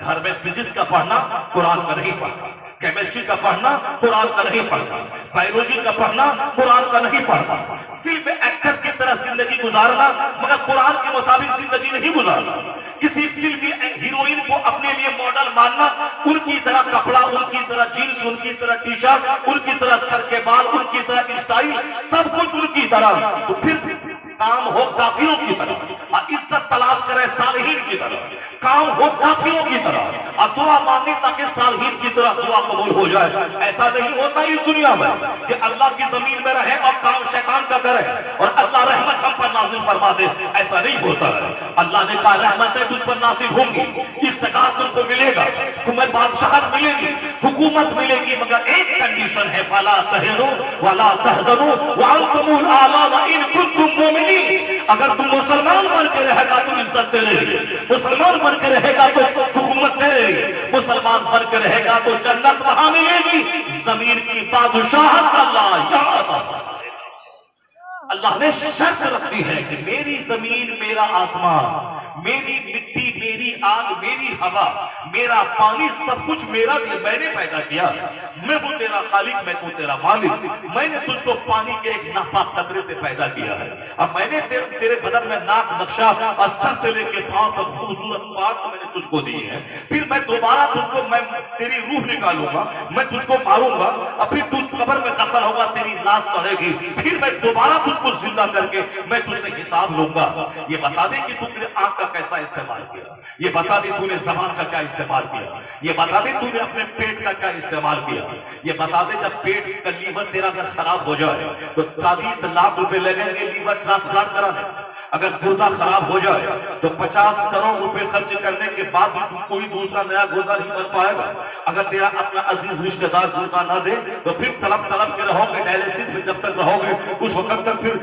گھر میں فزکس کا پڑھنا، قرآن کا نہیں پڑھنا، کیمسٹری کا پڑھنا، قرآن کا نہیں پڑھنا، بایولوجی کا پڑھنا، قرآن کا نہیں پڑھنا، فلم ایکٹر کی طرح زندگی گزارنا مگر قرآن کے مطابق زندگی نہیں گزارنا، کسی فلمی ہیروئن کو اپنے لیے ماڈل ماننا، ان کی طرح کپڑا، ان کی طرح جینس، ان کی طرح ٹی شرٹ، ان کی طرح سر کے بال، ان کی طرح اسٹائل، سب کچھ ان کی طرح، تو پھر کام ہو کافروں کی طرح اور عزت تلاش کرے صالحین کی طرح، کام ہو کافروں کی طرح اور دعا مانگے تاکہ صالحین کی طرح دعا قبول ہو جائے۔ ایسا نہیں ہوتا اس دنیا میں کہ اللہ کی زمین میں رہے اور کام شیطان کا کرے اور اللہ رحمت ہم پر نازل فرما دے، ایسا نہیں ہوتا ہے۔ اللہ نے کہا رحمتیں تجھ پر نازل ہوں گی، اقتدار تم کو ملے گا، تمہیں بادشاہت ملے گی، حکومت ملے گی، مگر ایک کنڈیشن ہے، فَلَا تَهِنُوا وَلَا تَحْزَنُوا وَأَنْتُمُ الْأَعْلَوْنَ إِن كُنتُم مُؤْمِنِينَ۔ اگر تم مسلمان بن کے رہے گا تو عزت تیرے لیے، مسلمان بن کے رہے گا تو حکومت تیرے لیے، مسلمان بن کے رہے گا تو جنت وہاں ملے گی، زمین کی بادشاہت اللہ یاد۔ اللہ نے شرط رکھی ہے کہ میری زمین، میرا آسمان، میری مٹی، میری آگ، میری ہوا، میرا پانی، سب کچھ میرا بھی، میں نے پیدا کیا، میں ہوں تیرا خالق، میں ہوں تیرا مالک، میں نے تجھ کو پانی کے ایک ناپاک قطرے سے پیدا کیا ہے، اب میں نے تیرے بدن میں ناک نقشہ اور سر سے لے کے پاؤں تک خوبصورت پارٹس میں نے تجھ کو دیے ہیں، پھر میں دوبارہ تجھ کو، میں تیری روح نکالوں گا، میں تجھ کو ماروں گا اور پھر تو قبر میں دفن ہوگا، تیری لاش سڑے گی، پھر میں دوبارہ تجھ کو زندہ کر کے میں تجھ سے حساب لوں گا۔ یہ بتا دے کہ تو نے آنکھ کا کیسا استعمال کیا، یہ بتا دے تو نے زبان کا کیا استعمال کیا، یہ بتا دے تو نے اپنے پیٹ کا کیا استعمال کیا، یہ بتا دے جب پیٹ کا لیور تیرا اگر خراب ہو جائے تو 40 لاکھ روپے لگیں گے لیور ٹرانسپلانٹ کرانے، اگر گردہ خراب ہو جائے تو 50 کروڑ روپے خرچ کرنے کے بعد بھی کوئی دوسرا نیا گردہ نہیں بن پائے گا، اگر تیرا اپنا عزیز رشتہ دار گردہ نہ دے تو پھر تڑپ کے رہو گے، ڈائلیسس میں جب تک رہو گے اس وقت تک پھر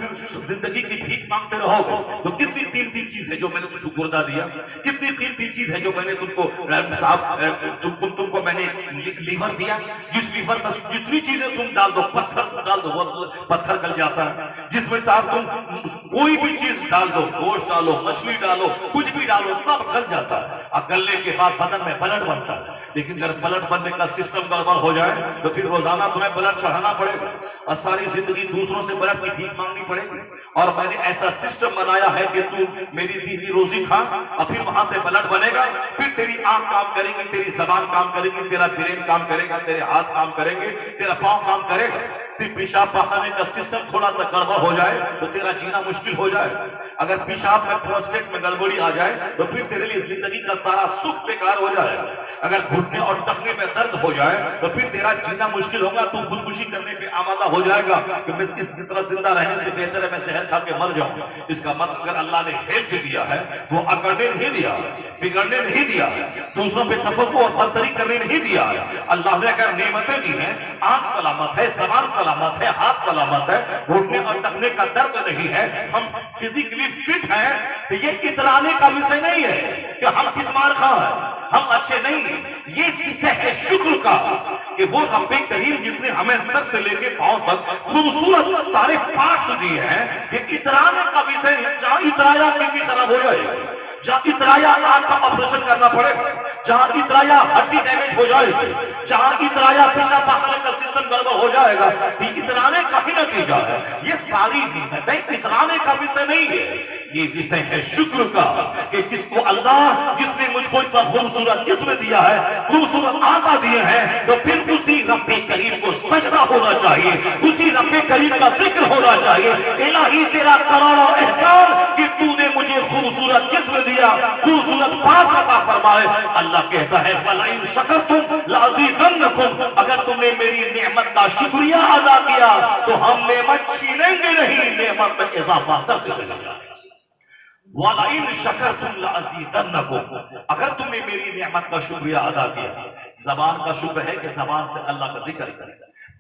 زندگی کی بھیک مانگتے رہو گے۔ تو کتنی قیمتی چیز ہے جو میں نے تجھ کو گردہ دیا، کتنی قیمتی چیز ہے جو میں نے تم کو میں نے لیور دیا، جس لیور میں جتنی چیزیں تم ڈال دو، پتھر ڈال دو پتھر گل جاتا ہے، جس میں صاحب تم کوئی بھی چیز ڈال دو، گوشت ڈالو، مچھلی ڈالو، کچھ بھی ڈالو، سب گل جاتا ہے، اور گلنے کے بعد بدن میں بلڈ بنتا ہے، لیکن اگر بلڈ بننے کا سسٹم گڑبڑ ہو جائے تو پھر روزانہ تمہیں بلڈ چڑھانا پڑے گا اور ساری زندگی دوسروں سے بلڈ کی بھیک مانگنی پڑے گی. اور میں نے ایسا سسٹم بنایا ہے کہ تو میری دی ہوئی روزی کھا اور پھر وہاں سے بلڈ بنے گا, پھر تیری آنکھ کام کرے گی, تیری زبان کام کرے گی, تیرا برین کام کرے گا, تیرے ہاتھ کام کریں گے, تیرا پاؤں کام کرے گا. صرف پیشاب پخانے کا سسٹم تھوڑا سا گڑبڑ ہو جائے تو تیرا جینا مشکل ہو جائے. اگر پیشاب میں پروسٹیٹ میں گڑبڑی آ جائے تو پھر تیرے لیے زندگی کا سارا سکھ بیکار ہو جائے. اگر گھٹنے اور ٹخنے میں درد ہو جائے تو پھر تیرا جینا مشکل ہوگا, تو خودکشی کرنے پہ آمادہ ہو جائے گا کہ میں اس طرح زندہ رہنے سے بہتر ہے میں زہر کھا کے مر جاؤں. اس کا مطلب اگر اللہ نے ہیلتھ دیا ہے وہ اکڑنے نہیں دیا, بگڑنے نہیں دیا, دوسروں پہ تفقع اور برتری کرنے نہیں دیا. اللہ نے اگر نعمتیں دی ہیں, آنکھ سلامت ہے, زبان سلامت ہے, ہاتھ سلامت ہے, گھٹنے اور ٹخنے کا درد نہیں ہے, ہم فزیکلی فٹ ہیں, تو یہ اترانے کا وشے نہیں ہے کہ ہم کس مار خواہ ہیں, ہم اچھے نہیں ہیں. یہ وشے ہے شکر کا کہ وہ رب کریم جس نے ہمیں سر سے لے کے پاؤں تک خوبصورت سارے پارٹس دیے ہیں. یہ اترانے کا وشے ہے. جہاں اترایا کبھی خراب ہو جائے, جہاں اترایا آنکھ کا آپریشن کرنا پڑے, جہاں اترایا ہڈی ڈیمیج ہو جائے گی, جہاں اترایا پیشاب پخانے کا سسٹم گڑبڑ ہو جائے گا, یہ اترانے کا ہی نتیجہ ہے. یہ ساری نعمتیں اترانے کا وشے نہیں ہے, یہ وشے ہے شکر کا کہ جس کو اللہ جس نے مجھ کو اتنا خوبصورت جسم دیا ہے, خوبصورت اعضاء دیے ہیں, تو پھر اسی رب کریم کو سجدہ ہونا چاہیے, اسی رب کریم کا ذکر ہونا چاہیے. الہی تیرا کروڑوں احسان کہ تو نے مجھے خوبصورت جسم دیا, خوبصورت پاس عطا فرمائے. اللہ کہتا ہے وَلَئِن شَكَرْتُمْ لَأَزِيدَنَّكُمْ, اگر تم نے میری نعمت کا شکریہ ادا کیا تو ہم نعمت چھینیں گے نہیں, نعمت میں اضافہ کرتے چلیں گے. وَلَئِن شَكَرْتُمْ لَأَزِيدَنَّكُمْ, اگر تم نے میری نعمت کا شکریہ ادا کیا. زبان کا شکر ہے کہ زبان سے اللہ کا ذکر کرے,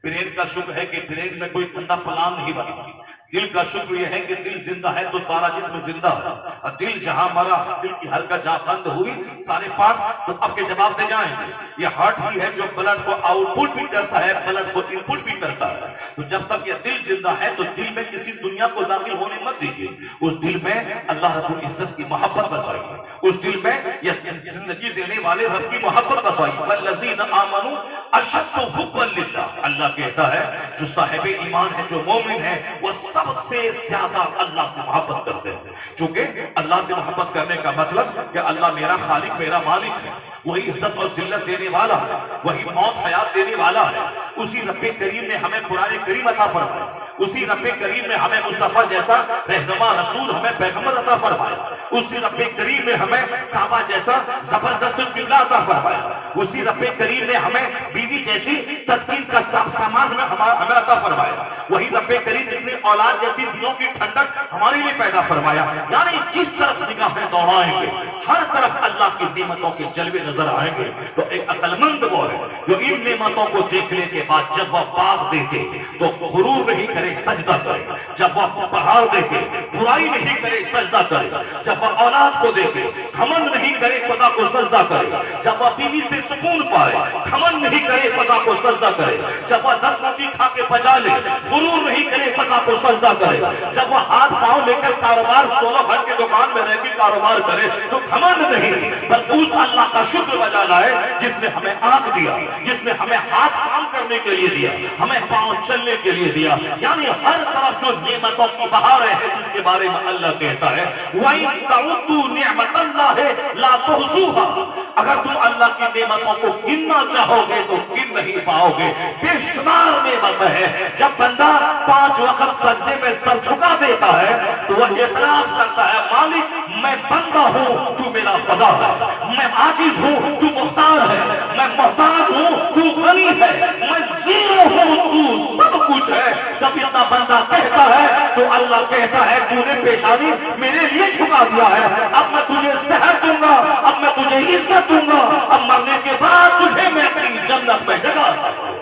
برین کا شکر ہے کہ برین میں کوئی گندا پلان نہیں بنا, دل کا شکر یہ ہے کہ دل زندہ ہے تو سارا جسم زندہ ہے, اور دل جہاں مرا, دل کی حرکت جہاں بند ہوئی, سارے پارٹس تو اب کے جواب دے جائیں گے. یہ ہارٹ ہی ہے جو بلڈ کو آؤٹ پٹ بھی کرتا ہے, بلڈ کو ان پٹ بھی کرتا ہے. تو جب تک یہ دل زندہ ہے تو دل میں کسی دنیا کو داخل ہونے مت دیجیے. اس دل میں اللہ رب العزت کی محبت بسائیے, اس دل میں یہ زندگی دینے والے رب کی محبت بسائیے. وَالَّذِينَ آمَنُوا أَشَدُّ حُبًّا لِلَّهِ, اللہ کہتا ہے جو صاحب ایمان ہے, جو مومن ہے, وہ سب سے زیادہ اللہ سے محبت کرتے ہیں. چونکہ اللہ سے محبت کرنے کا مطلب کہ اللہ میرا خالق, میرا مالک ہے, وہی عزت اور ذلت دینے والا ہے, وہی موت حیات دینے والا ہے. اسی رب کریم نے ہمیں قرآن کریم عطا فرمایا, اسی رب کریم نے ہمیں مصطفیٰ جیسا رہنما رسول, ہمیں پیغمبر عطا فرمایا, اسی رب کریم نے ہمیں کعبہ جیسا زبردست قبلہ عطا فرمایا, اسی رب کریم نے ہمیں بیوی جیسی تسکین کا سامان ہمیں عطا فرمایا, وہی رب کریم جس نے اولاد جیسی دلوں کی ٹھنڈک ہمارے لیے پیدا فرمایا. یعنی جس طرف نگاہیں دوڑائیں گے ہر طرف اللہ کی نعمتوں کے جلوے نظر آئیں گے. تو ایک عقل مند وہ ہے جو ان نعمتوں کو دیکھنے کے بعد جب وہ باغ دیکھے تو غرور نہیں کرے, سجدہ کرے, جب وہ پہاڑ دیکھے برائی نہیں کرے, سجدہ کرے, جب وہ اولاد کو دیکھے گھمنڈ نہیں کرے, خدا کو سجدہ کرے, جب وہ بیوی سے سکون پائے گھمنڈ نہیں کرے, خدا کو سجدہ کرے, جب وہ 10 روٹی کھا کے بچا لے غرور نہیں کرے, خدا کو سجدہ کرے, جب وہ ہاتھ پاؤں لے کر کاروبار 16 گھر کے دکان میں رہ کے کاروبار کرے تو گھمنڈ نہیں بلکہ اس اللہ کا شکر بجا لائے جس نے ہمیں آنکھ دیا, جس نے ہمیں ہاتھ کام کرنے کے لیے دیا, ہمیں پاؤں چلنے کے لیے دیا. یعنی ہر طرف جو نعمتوں کی بہاریں ہیں جس کے بارے میں اللہ کہتا ہے وَإِن تَعُدُّوا نِعْمَتَ اللَّهِ لَا تُحْصُوهَا, اگر تم اللہ کی نعمتوں کو گننا چاہو گے تو گن نہیں پاؤ گے. بے شمار نعمت ہے. جب بندہ 5 وقت سجدے میں سر جھکا دیتا ہے تو وہ اعتراف کرتا ہے مالک میں بندہ ہوں, تو میرا خدا ہے, میں عاجز ہوں, تو مختار ہے, میں محتاج ہوں, تو غنی ہے, میں زیرو ہوں, تو سب کچھ ہے. جب اتنا بندہ کہتا ہے تو اللہ کہتا ہے تو نے پیشانی میرے لیے جھکا دیا ہے, اب میں تجھے صحت دوں گا, اب میں تجھے عزت دوں گا, اب مرنے کے بعد تجھے میں اپنی جنت میں جگہ دوں گا.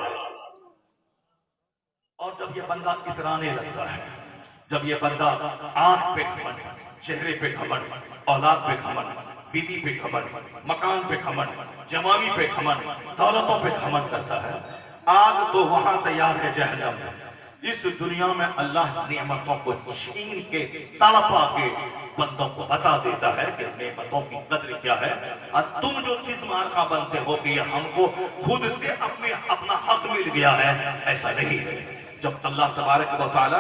اور جب یہ بندہ اترانے لگتا ہے, جب یہ بندہ آنکھ پہ گھمنڈ, چہرے پہ گھمنڈ, اولاد پہ گھمنڈ, بیوی پہ گھمنڈ, مکان پہ گھمنڈ, جوانی پہ گھمنڈ, دولتوں پہ گھمنڈ کرتا ہے, آگ تو وہاں تیار ہے جہنم میں. اس دنیا میں اللہ نعمتوں کو چھین کے تڑپا کے بندوں کو بتا دیتا ہے کہ نعمتوں کی قدر کیا ہے، اور تم جو کس مارکا بنتے ہو کہ ہم کو خود سے اپنا حق مل گیا ہے، ایسا نہیں ہے۔ جب اللہ تبارک و تعالی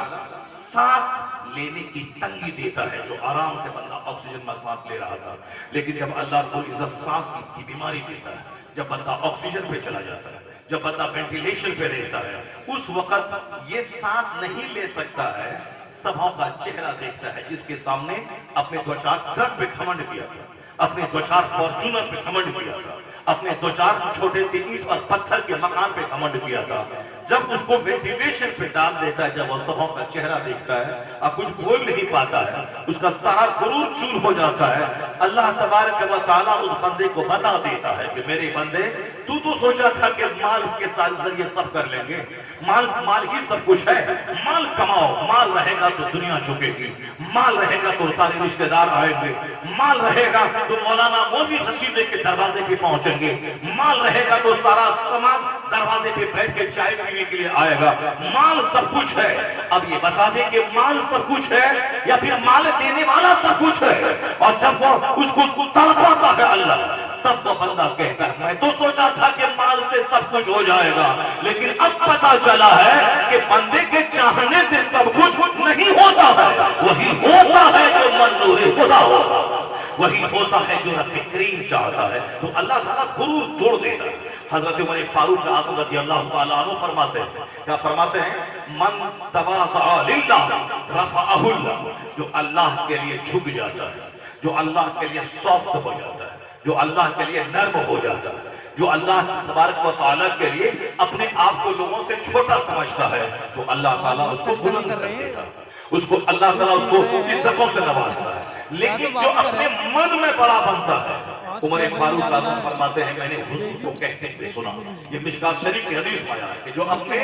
سانس لینے کی تنگی دیتا ہے، جو آرام سے بندہ آکسیجن میں سانس لے رہا تھا، لیکن جب اللہ رب العزت سانس کی بیماری دیتا ہے، جب بندہ آکسیجن پہ چلا جاتا ہے، جب بندہ وینٹیلیشن پہ رہتا ہے، اس وقت یہ سانس نہیں لے سکتا ہے، سبھوں کا چہرہ دیکھتا ہے جس کے سامنے اپنے دو چار ٹرک پہ گھمنڈ کیا تھا، اپنے دو چار فارچونر پہ گھمنڈ کیا تھا، اپنے دو چار چھوٹے سے اینٹ اور پتھر کے مکان پہ گھمنڈ کیا تھا، جب اس کو وینٹیلیشن پہ ڈال دیتا ہے، جب وہ سبھوں کا چہرہ دیکھتا ہے اور کچھ بول نہیں پاتا ہے، اس کا سارا غرور چور ہو جاتا ہے۔ اللہ تبارک و تعالیٰ اس بندے کو بتا دیتا ہے کہ میرے بندے، تو سوچا تھا کہ مال اس کے ذریعے سب کر لیں گے، مال ہی سب کچھ ہے، مال کماؤ، مال رہے گا تو دنیا جھکے گی، مال رہے گا تو سارے رشتہ دار آئیں گے، مال رہے گا تو مولانا مولوی رسیدے کے دروازے پہ پہنچیں گے، مال رہے گا تو سارا سماج دروازے پہ بیٹھ کے چائے پینے کے لیے آئے گا، مال سب کچھ ہے۔ اب یہ بتا دیں کہ مال سب کچھ ہے یا پھر مال دینے والا سب کچھ ہے؟ اور جب وہ اس کو تڑپاتا ہے اللہ، تب وہ بندہ کہتا ہے میں تو سوچا تھا کہ مال سے سب کچھ ہو جائے گا، لیکن اب پتا چلا ہے کہ بندے کے چاہنے سے سب کچھ نہیں ہوتا ہے، وہی ہوتا ہے جو منظور خدا ہوتا ہے، وہی ہوتا ہے جو رب کریم چاہتا ہے۔ تو اللہ تعالیٰ غرور توڑ دیتا ہے۔ حضرت عمر فاروق اعظم رضی اللہ تعالیٰ عنہ فرماتے ہیں، کیا فرماتے ہیں؟ من تواضع للہ رفعہ اللہ، جو اللہ کے لیے جھک جاتا ہے، جو اللہ کے لیے سافٹ ہو جاتا ہے، جو اللہ کے لیے نرم ہو جاتا ہے، جو اللہ تبارک و تعالیٰ کے لیے اپنے آپ کو لوگوں سے چھوٹا سمجھتا ہے، تو اللہ تعالیٰ اس کو بلند کر دیتا ہے، اس کو اللہ تعالیٰ اس کو عزتوں سے نوازتا ہے۔ لیکن جو اپنے من میں بڑا بنتا ہے، عمر فاروق اعظم فرماتے ہیں میں نے حضور کو کہتے ہوئے سنا، یہ مشکات شریف کی حدیث میں آیا ہے کہ جو اپنے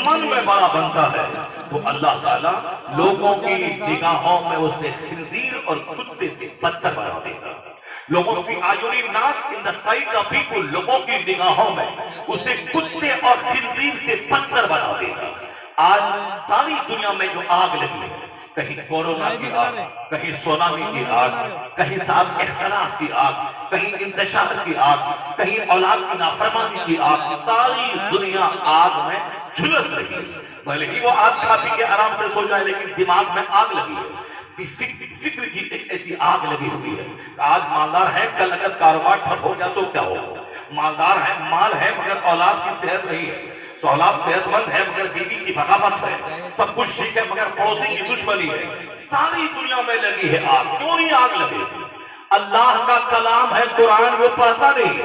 من میں بڑا بنتا ہے تو اللہ تعالیٰ لوگوں کی نگاہوں میں اسے خنزیر اور کتے سے بدتر بنا دیتا ہے۔ لوگوں فی اعین الناس ان دا سائٹ آف پیپل، لوگوں کی نگاہوں میں اسے کتے اور خنزیر سے بدتر بنا دیتا ہے۔ آج ساری دنیا میں جو آگ لگی ہے، کہیں کورونا کی آگ، کہیں سونامی کی آگ، کہیں صاحب اختلاف کی آگ، کہیں انتشار کی آگ، کہیں اولاد کی نافرمانی کی آگ، ساری دنیا آگ میں جھلس رہی ہے۔ پہلے ہی وہ آج کھا پی کے آرام سے سو جائے، لیکن دماغ میں آگ لگی ہے، فکر کی ایک ایسی آگ لگی ہوئی ہے۔ آج مالدار ہے، کل اگر کاروبار ٹھپ ہو گیا تو کیا ہوگا؟ مالدار ہے، مال ہے، مگر اولاد کی صحت نہیں ہے، اولاد صحت مند ہے مگر بیوی کی بغاوت ہے، سب کچھ ٹھیک ہے مگر پڑوسی کی دشمنی ہے، ساری دنیا میں لگی ہے آگ۔ کیوں نہیں آگ لگے؟ اللہ کا کلام ہے قرآن، وہ پڑھتا نہیں۔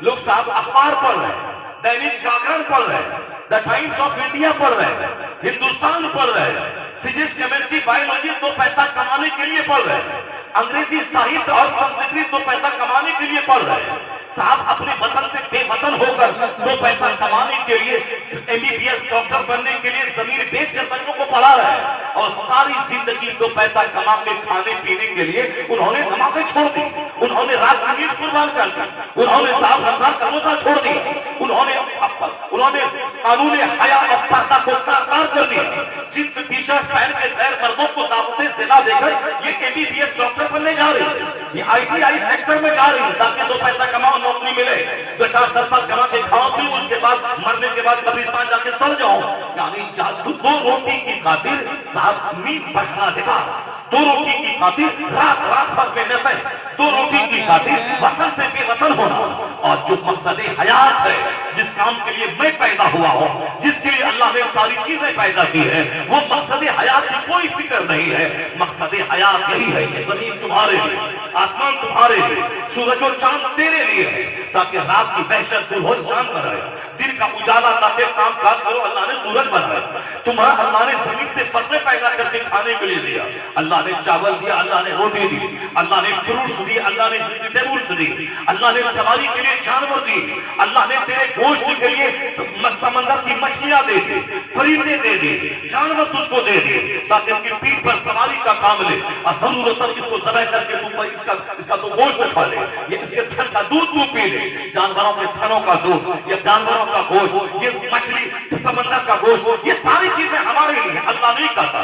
لوگ صاحب اخبار پڑھ رہے ہیں، دینک جاگرن پڑھ رہے ہیں، دا ٹائمز آف انڈیا پڑھ رہے ہیں، ہندوستان پڑھ رہے ہیں، فزکس کیمسٹری بایولوجی دو پیسہ کمانے کے لیے پڑھ رہے ہیں، انگریزی ساہت اور سنسکرت دو پیسہ کمانے کے لیے پڑھ رہے ہیں۔ صاحب اپنے وطن سے بے وطن ہو کر دو پیسہ کمانے کے لیے، M B B S doctor بننے کے لیے زمین بیچ کر بچوں کو پڑھا رہے ہیں، اور ساری زندگی دو پیسہ کما کے کھانے پینے کے لیے انہوں نے نمازیں چھوڑ دی، انہوں نے رات کی نیند قربان کر دی، انہوں نے صاحب رمضان کا روزہ چھوڑ دی، انہوں نے قانون حیا اور پردہ کو کار کر دیا، جنس ٹی شرٹ پہن کے غیر مردوں کو دعوت زنا دے کر یہ M B B S doctor بننے جا رہی ہے، یہ آئی ٹی آئی سیکٹر میں جا رہی ہے تاکہ دو پیسہ کماؤ، نوکری ملے، دو چار 10 سال کما کے کھاؤ پیو، اس کے بعد مرنے کے بعد قبرستان جا کے سڑ جاؤ۔ یعنی دو روٹی کی خاطر صاحب نیند بچنا لباس، دو روٹی کی خاطر رات بھر محنتیں، دو روٹی کی خاطر وطن سے بے وطن ہونا، اور جو مقصد حیات ہے، جس کام کے لیے میں پیدا ہوا ہوں، جس کے لیے اللہ نے ساری چیزیں پیدا کی ہیں، وہ مقصد حیات کی کوئی فکر نہیں ہے۔ مقصد حیات یہی ہے کہ زمین تمہارے لیے، آسمان تمہارے لیے، سورج اور چاند تیرے لیے ہے تاکہ رات کی وحشت دور ہو، چاند بنایا، دن کا اجالا تاکہ کام کاج کرو، اللہ نے سورج بنایا، تمہارا اللہ نے زمین سے فصلیں پیدا کر کے کھانے کے لیے دیا، اللہ نے چاول دیا، اللہ نے روٹی دی، اللہ نے فروٹس دی، اللہ نے ویجیٹیبلز دی، اللہ نے سواری کے لیے جانور دی، اللہ نے تیرے گوشت کے لیے سمندر کی مچھلیاں دے دی، پرندے دے دی، جانور تجھ کو دے دی تاکہ ان کی پیٹھ پر سواری کا کام لے، اور ضرورتاً اس کو ذبح کر کے اس کا تو گوشت کھا لے، یہ اس کے تھن کا دودھ تو پی لے، جانوروں کے تھنوں کا دودھ، یہ جانوروں کا گوشت، یہ مچھلی سمندر کا گوشت، یہ ساری چیزیں ہمارے لیے اللہ نہیں کہتا۔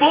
2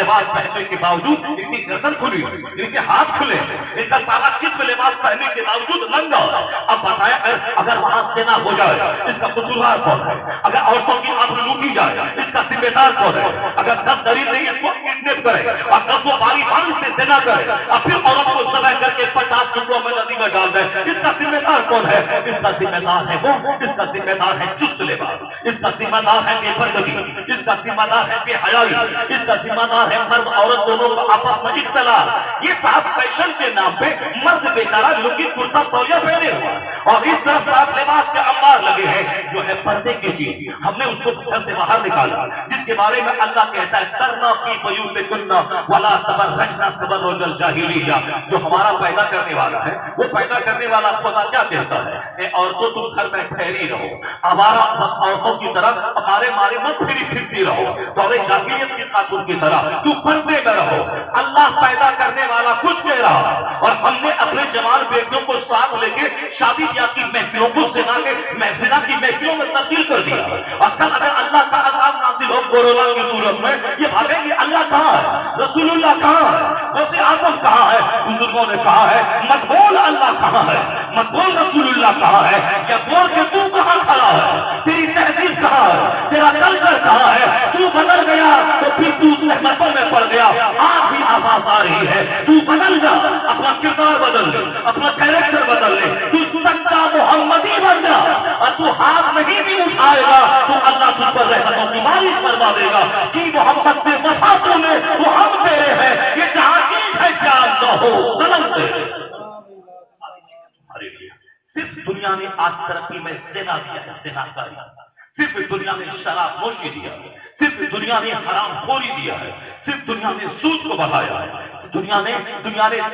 لباس پہننے کے باوجود ان کی گردن کھلی، ان کے ہاتھ کھلے، ان کا سارا جسم لباس پہننے کے باوجود ننگا ہے۔ اب بتائیں اگر وہاں زنا ہو جائے اس کا قصوروار کون ہے؟ اگر عورتوں کی آبرو لوٹی جائے اس کا ذمہ دار کون ہے؟ اگر 10 دلیل نہیں اس کو کڈنیپ کرے اور 10 باری باری سے زنا کرے اور پھر عورت کو ذبح کر کے 50 ٹکڑوں میں ندی میں ڈال دے، اس کا ذمہ دار کون ہے؟ اس کا ذمہ دار ہے وہ، اس کا ذمہ دار ہے چست لباس، اس کا ذمہ دار ہے بے پردگی، اس کا ذمہ دار ہے بے حیائی، اس کا ذمہ دار ہے مرد عورت دونوں کا آپس میں اختلاط۔ یہ صاحب فیشن کے نام پہ مرد بیچارہ لنگی کرتا تولیہ پہنے ہوا اور اس طرف آپ لباس کے انبار لگے ہیں جو ہے پردے کی چیز، ہم نے اس کو گھر سے باہر نکالا، جس کے بارے میں اللہ کہتا ہے کرنا فی بیوتکن ولا تبرجنا تبرج الجاہلیہ۔ جو ہمارا پیدا کرنے والا ہے وہ پیدا کرنے والا خدا کیا کہتا ہے؟ اے عورتوں تم گھر میں ٹھہری رہو، آوارہ عورتوں کی طرح ہمارے مارے مت پھری پھرتی رہو، دور جاہلیت کی خاتون کی طرح تو پردے میں رہو۔ اللہ پیدا کرنے والا کچھ کہہ رہا ہے اور ہم نے اپنے جوان بیٹیوں کو ساتھ لے کے شادی بیاہ کی محفلوں کو زنا کی محفلوں میں تبدیل کر دیا، اور کل اگر اللہ کا عذاب نازل ہو کورونا کی صورت میں یہ بھاگیں گے اللہ کہاں ہے، رسول اللہ کہاں ہے، غوث اعظم کہاں ہے؟ بزرگوں نے کہا ہے مت بول اللہ کہاں ہے، مت بول رسول اللہ کہاں ہے، یا بول کے تو کہاں کھڑا ہے، تیری تہذیب کہاں ہے، تیرا کلچر کہاں ہے؟ تو بدل گیا تو پھر تو زحمتوں میں پڑ گیا، آج بھی آواز آ رہی ہے تو بدل جا، اپنا کردار بدل لے، اپنا کیریکٹر بدل لے، تو سچا محمدی بن جا، اور تو ہاتھ نہیں بھی اٹھائے گا تو اللہ تجھ پر رحمتوں کی بارش فرما دے گا کہ محمد سے وفا تو نے وہ ہم تیرے ہیں، یہ جہاں چیز ہے کیا نہ ہو قلم تیرے۔ صرف دنیا نے آج ترقی میں زنا دیا ہے، زنا کاری، صرف دنیا نے شراب نوشی دیا ہے، صرف دنیا نے حرام خوری دیا ہے، صرف دنیا نے سود کو بڑھایا ہے، دنیا نے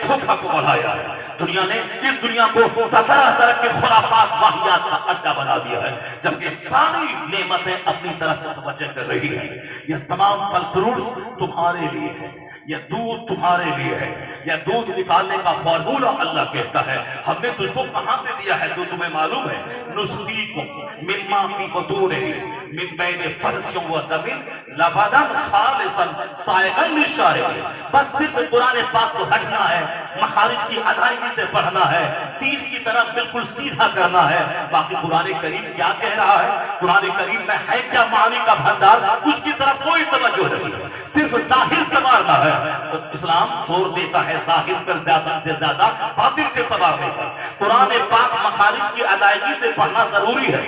دھوکہ کو بڑھایا ہے، دنیا نے اس دنیا کو طرح طرح کے خرافات واہیات کا اڈا بنا دیا ہے، جبکہ ساری نعمتیں اپنی طرف متوجہ کر رہی ہیں۔ یہ تمام پھل فروٹس تمہارے لیے ہے، یہ دودھ تمہارے لیے ہے، یہ دودھ نکالنے کا فارمولہ اللہ کہتا ہے ہم نے تجھ کو کہاں سے دیا ہے تو تمہیں معلوم ہے، نسقیکم مما فی بطونہ من بین فرث و دم لبنا خالصا سائغا للشاربین۔ بس صرف قرآن پاک کو ہٹنا ہے، مخارج کی ادائیگی سے پڑھنا ہے، تیر کی طرح بالکل سیدھا کرنا ہے، باقی قرآن کریم کیا کہہ رہا ہے، قرآن کریم میں ہے کیا معانی کا بھنڈار، اس کی طرف کوئی توجہ نہیں، صرف ظاہر سنوارنا ہے۔ اسلام زور دیتا ہے ظاہر پر زیادہ سے زیادہ باطن کے سنوارنے پر۔ قرآن پاک مخارج کی ادائیگی سے پڑھنا ضروری ہے،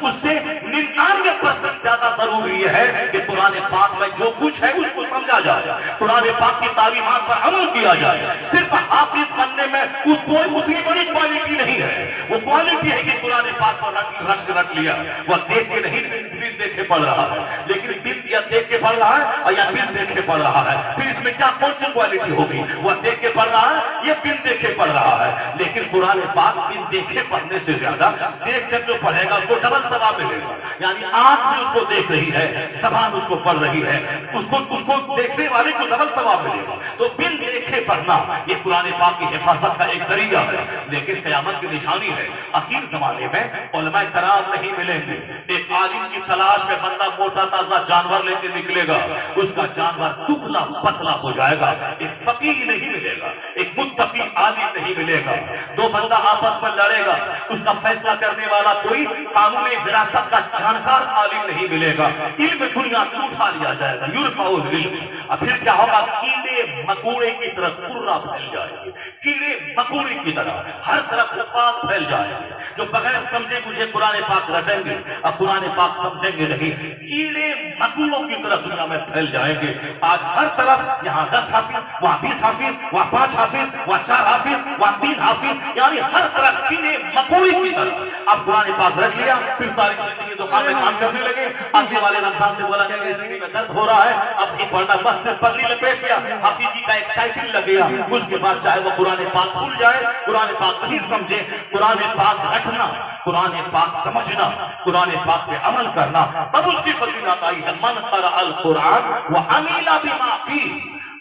اس سے 99% زیادہ ضروری یہ ہے کہ قرآن پاک میں جو کچھ ہے اس کو سمجھا جائے، قرآن پاک کی تعلیمات پر عمل کیا جائے۔ صرف حافظ بننے میں کوئی اتنی بڑی کوالٹی نہیں ہے، وہ کوالٹی ہے کہ قرآن پاک کو رکھ لیا، وہ دیکھ کے نہیں بن دیکھ کے پڑھ رہا ہے، لیکن بن یا دیکھ کے پڑھ رہا ہے یا بن دیکھ کے پڑھ رہا ہے، پھر اس میں کیا کون سی کوالٹی ہوگی؟ وہ دیکھ کے پڑھ رہا ہے یا بن دیکھ کے پڑھ رہا ہے، لیکن قرآن پاک بن دیکھے پڑھنے سے زیادہ دیکھ کر جو پڑھے گا اس کو ڈبل ثواب ملے گا، یعنی آنکھ بھی اس کو دیکھ رہی ہے، زبان اس کو پڑھ رہی ہے، اس کو دیکھنے والے کو ڈبل ثواب ملے گا۔ تو بن دیکھے پڑھنا یہ قرآن پاک کی حفاظت کا ایک ذریعہ ہے، لیکن قیامت کی نشانی ہے آخر زمانے میں علماء کرام نہیں ملیں گے، ایک عالم کی تلاش میں بندہ موٹا تازہ جانور لے کے نکلے گا، اس کا جانور دبلا پتلا ہو جائے گا، ایک فقیہ نہیں ملے گا، ایک متقی عالم نہیں ملے گا، دو بندہ آپس میں لڑے گا، اس کا فیصلہ کرنے والا کوئی قانون وراثت کا جانکار عالم نہیں ملے گا، علم دنیا سے اٹھا لیا جائے گا، یرفع العلم۔ اب پھر کیا ہوگا؟ کیڑے مکوڑے کی طرح کرہ پھیل جائے گی، کیڑے مکوڑے کی طرح ہر طرف الفاظ پھیل جائے گے، جو بغیر سمجھے مجھے قرآن پاک رٹیں گے اور قرآن پاک سمجھیں گے نہیں، کیڑے مکوڑوں کی طرح دنیا میں پھیل جائیں گے۔ آج ہر طرف یہاں 10 حافظ، وہاں 20 حافظ، وہاں 5 حافظ، وہاں 4 حافظ، وہاں 3 حافظ، یعنی ہر طرف کیڑے مکوڑے کی طرح۔ اب قرآن پاک رکھ لیا، پھر ساری زندگی دکان میں کام کرنے لگے، آگے والے رمضان سے بولا کہ سینے میں درد ہو رہا ہے، اب نہیں پڑھنا، بس نے پگڑی لپیٹ لیا، حافظ جی کا ایک ٹائٹل لگ گیا، اس کے بعد چاہے وہ قرآن پاک بھول جائے، قرآن پاک نہیں سمجھے، قرآن پاک رکھنا، قرآن پاک سمجھنا، قرآن پاک پہ عمل کرنا، تب اس کی فضیلت آئی ہے۔ من قرأ القرآن وعمل بما فیہ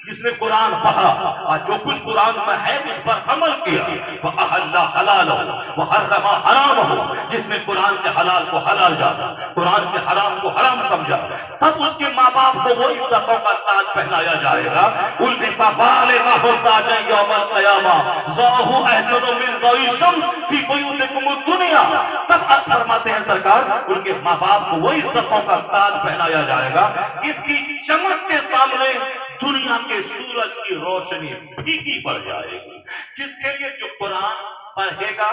جس نے قرآن پڑھا اور جو کچھ قرآن میں ہے اس پر عمل کیا، فَأَحَلَّ حَلَالَهُ وَحَرَّمَ حَرَامَهُ، جس نے قرآن کے حلال کو حلال جانا، قرآن کے حرام کو حرام سمجھا، تب اس کے ماں باپ کو وہ عزتوں کا تاج پہنایا جائے گا۔ اُلْبِسَ بَالِغَهُ تَاجًا يَوْمَ الْقِيَامَةِ ضَوْءُهُ أَحْسَنُ مِنْ ضَوْءِ الشَّمْسِ فِي بُيُوتِكُمُ الدُّنْيَا۔ تب فرماتے ہیں سرکار ان کے ماں باپ کو وہ عزتوں کا تاج پہنایا جائے گا جس کی چمک کے سامنے دنیا کے سورج کی روشنی پھیکی پڑ جائے گی۔ کس کے لیے؟ جو قرآن پڑھے گا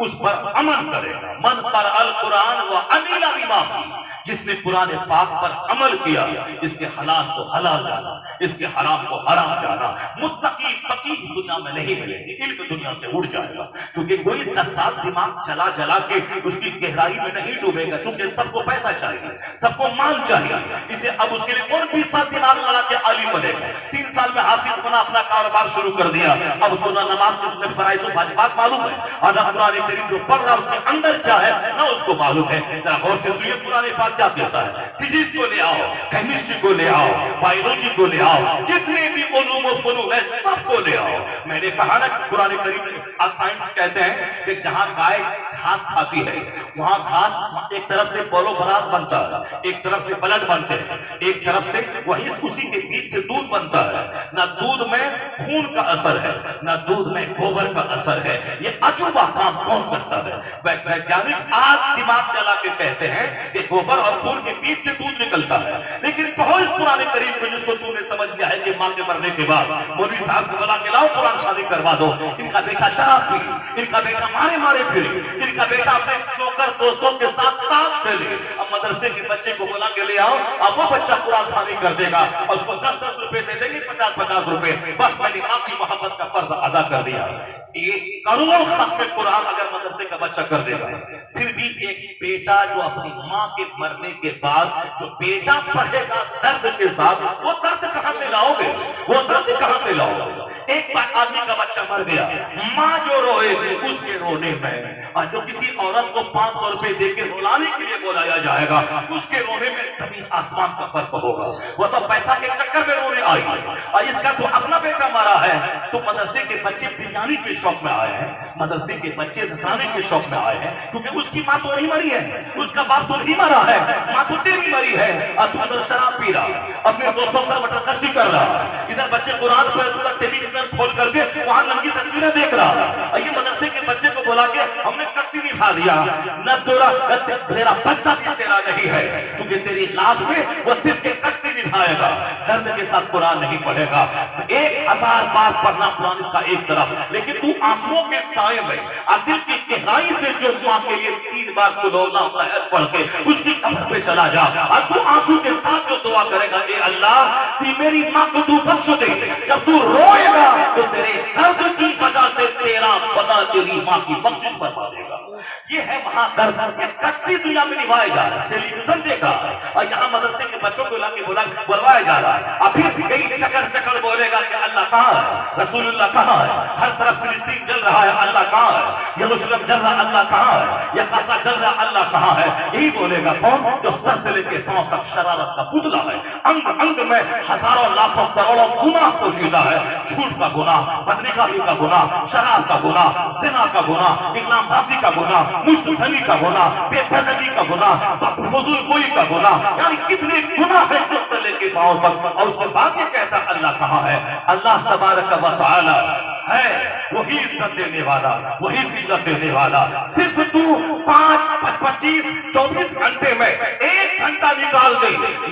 اس پر عمل کرے گا۔ من قرأ القرآن وعمل بما فیہ، جس نے قرآن پاک پر عمل کیا، اس کے حلال کو حلال جانا، اس کے حرام کو حرام جانا، متقی فقیہ دنیا میں نہیں ملیں گے، علم دنیا سے اڑ جائے گا، کیونکہ کوئی 10 سال دماغ چلا جلا کے اس کی گہرائی میں نہیں ڈوبے گا، چونکہ سب کو پیسہ چاہیے، سب کو مال چاہیے، اس لیے اب اس کے لیے کون 20 سال دماغ لڑا کے عالم بنے گا؟ 3 سال میں حافظ بنا، اپنا کاروبار شروع کر دیا، اب اس کو نہ نماز کے فرائض و واجبات معلوم ہے، اور نہ قرآن کریم جو پڑھ رہا اس کے اندر کیا ہے نہ اس کو معلوم ہے۔ ذرا غور سے سنیے قرآن پاک کیا کہتا ہے۔ فزکس کو لے آؤ، کیمسٹری کو لے آؤ، بایولوجی کو لے آؤ، جتنے بھی علوم و فنون ہے سب کو لے آؤ۔ میں نے کہا نا کہ قرآن کریم سائنس کہتے ہیں کہ جہاں گائے گھاس کھاتی ہے وہاں گھاس ایک طرف سے پولو براز بنتا ہے، ایک طرف سے بلڈ بنتے ہیں، ایک طرف سے وہی اسی کے بیچ سے دودھ بنتا ہے۔ نہ دودھ میں خون کا اثر ہے، نہ دودھ میں گوبر کا اثر ہے۔ یہ عجوبہ کام کون کرتا ہے؟ ویگیانک آج دماغ چلا کے کہتے ہیں کہ گوبر اور خون کے بیچ سے دودھ نکلتا ہے، لیکن کہو اس قرآن کریم کو جس کو تم نے سمجھ لیا ہے کہ ماں کے مرنے کے بعد مولوی صاحب کو بلا کے لاؤ قرآن شادی کروا دو، ان کا بیٹا شراب پی، ان کا بیٹا مارے مارے پھرے، ان کا بیٹا اپنے چوکر دوستوں کے ساتھ تاش کھیلے۔ اب مدرسے کے بچے کو بلا کے لے آؤ، اب وہ بچہ قرآن خوانی کر دے گا اور اس کو 10-10 روپے دے دیں گے، 50-50 روپے، بس میں نے آپ کی محبت کا فرض ادا کر دیا۔ 1 کروڑ ختم قرآن اگر مدرسے کا بچہ کر دے گا، پھر بھی ایک بیٹا جو اپنی ماں کے مرنے کے بعد جو بیٹا پڑھے گا درد کے ساتھ، وہ درد کہاں سے لاؤ گے؟ وہ درد کہاں سے لاؤ گے؟ ایک بار آدمی کا بچہ مر گیا، ماں جو روئے گی اس کے رونے میں، اور جو کسی عورت کو 500 روپے دے کے رولانے کے لیے بلایا جائے گا اس کے رونے میں زمین آسمان کا فرق ہوگا۔ وہ تو پیسہ کے چکر میں رونے آئی ہے، اور اس کا تو اپنا بیٹا مرا ہے تو مدرسے کے بچے بریانی کے شوق میں آئے ہیں، مدرسے کے بچے نذرانے کے شوق میں آئے ہیں، کیونکہ اس کی ماں تو نہیں مری ہے، اس کا باپ تو نہیں مرا ہے، ماں تو تیری مری ہے، اور تو ادھر شراب پی رہا، اپنے دوستوں سے مٹر کشتی کر رہا، ادھر بچے قرآن پڑھ ٹیلی ویژن کھول کر کے وہاں ننگی تصویریں دیکھ رہا، اور یہ مدرسے کے بچے کو بلا کے ہم نے کسی نبھا دیا، نہ تیرا بچہ بھی تیرا نہیں ہے، کیونکہ تیری لاش میں وہ صرف ایک کسی نبھائے گا، درد کے ساتھ قرآن نہیں پڑھے گا۔ 1000 بار پڑھنا قرآن اس کا ایک طرف، لیکن تو آنسوؤں کے سائے میں اور دل کی گہرائی سے جو ماں کے لیے 3 بار قل اللہ احد پڑھ کے اس کی قبر پہ چلا جا، اور تو آنسو کے ساتھ جو دعا کرے گا، اے اللہ میری ماں کو تو بخش دے، جب تو روئے گا تو تیرے درد کی وجہ سے تیرا خدا تیری ماں کی بخشش فرما دے گا۔ یہ ہے وہاں درد، یہ کسی دنیا میں نبھائے جا رہا ہے، ٹیلی ویژن دیکھا اور یہاں مدرسے کے بچوں کو لا کے بلوایا جا رہا ہے، اور پھر کئی چکر بولے گا کہ اللہ کہاں ہے، رسول اللہ کہاں ہے، ہر طرف فلسطین جل رہا ہے، اللہ کہاں ہے، یروشلم جل رہا اللہ کہاں ہے، یہ غزہ جل رہا اللہ کہاں ہے۔ یہی بولے گا کون؟ جو سر سے لے کے پاؤں تک شرارت کا پتلا ہے، انگ انگ میں ہزاروں لاکھوں کروڑوں گناہ پوشیدہ ہے، جھوٹ کا گناہ، بدنکاہی کا گناہ، شراب کا گناہ، زنا کا گناہ، اقلام بازی کا گناہ، مشت زنی کا گناہ، بے پردگی کا گناہ، فضول گوئی کا گناہ، یعنی کتنے گناہ ہیں سر سے لے کے پاؤں تک، اور اس کے بعد یہ کہتا اللہ کہاں ہے۔ اللہ تبارک و تعالی ہے وہی عزت دینے والا، وہی ذلت دینے والا۔ صرف تو 24 گھنٹے میں 1 گھنٹہ نکال دے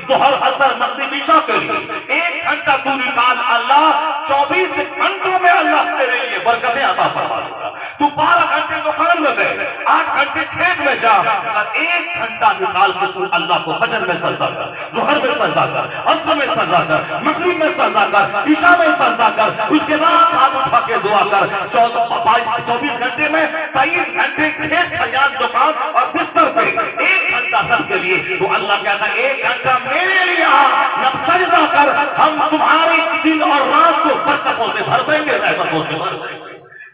ظہر عصر مغرب عشاء کے لیے، 1 گھنٹہ تو نکال، اللہ 24 گھنٹوں میں اللہ تیرے لیے برکتیں عطا فرما دے گا۔ تو 12 گھنٹے دکان میں گئے، 8 گھنٹے کھیت میں جا، اگر 1 گھنٹہ نکال کے تو اللہ کو فجر میں سجدہ کر، ظہر میں سجدہ کر، عصر میں سجدہ کر، مغرب میں سجدہ کر، عشاء میں سجدہ کر، اس کے بعد ہاتھ اٹھا کے دعا کر۔ 24 گھنٹے میں 23 گھنٹے کھیت کھلیان دکان اور بستر پہ، 1 گھنٹہ سب کے لیے، تو اللہ کہتا ہے 1 گھنٹہ میرے لیے جب سجدہ کر، ہم تمہارے دن اور رات کو برکتوں سے بھر دیں گے، رحمتوں سے بھر دیں گے۔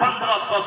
1500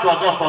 1400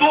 2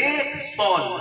100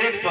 100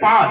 5।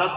10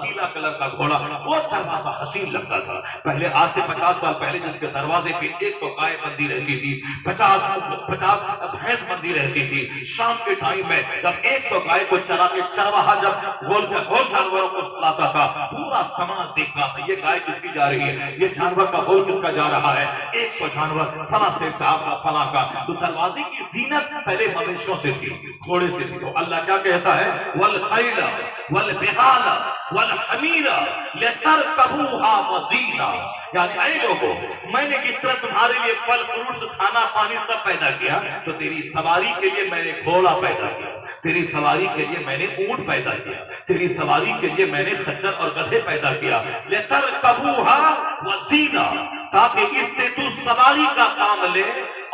پیلا کلر کا گھوڑا، وہ دروازہ حسین لگتا تھا. پہلے آج سے 50 سال پہلے جس کے دروازے پہ 100 گائے بندی رہتی تھی، 50 بھینس بندی رہتی تھی، شام کے ٹائم میں جب 100 گائے کو چرا کے چرواہا جب گول جانوروں کو لاتا تھا، پورا سماج دیکھتا تھا یہ گائے کس کی جا رہی ہے، یہ جانور کا گول کس کا جا رہا ہے. 100 جانور فلاں سے صاحب کا فلاں کا. تو دروازے کی زینت پہلے مویشیوں سے تھی، گھوڑے سے تھی. تو اللہ کیا کہتا ہے والخیل والبغال والحمیر لترکبوها وزینا. یعنی اے لوگوں، میں نے جس طرح تمہارے لیے پھل فروٹس کھانا پانی سب پیدا کیا، تو تیری سواری کے لیے میں نے گھوڑا پیدا کیا، تیری سواری کے لیے میں نے اونٹ پیدا کیا، تیری سواری کے لیے میں نے خچر اور گدھے پیدا کیا. لترکبوها وزینا، تاکہ اس سے تو سواری کا کام لے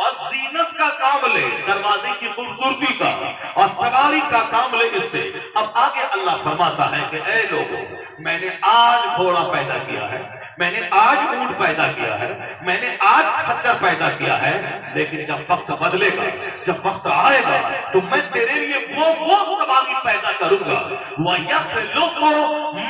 اور زینت کا کام لے، دروازے کی خوبصورتی کا اور سواری کا کام لے اس سے. اب آگے اللہ فرماتا ہے کہ اے لوگوں، میں نے آج گھوڑا پیدا کیا ہے، میں نے آج اونٹ پیدا کیا ہے، میں نے آج خچر پیدا کیا ہے، لیکن جب وقت بدلے گا، جب وقت آئے گا، تو میں تیرے لیے وہ سواری پیدا کروں گا. وَيَخْلُقُ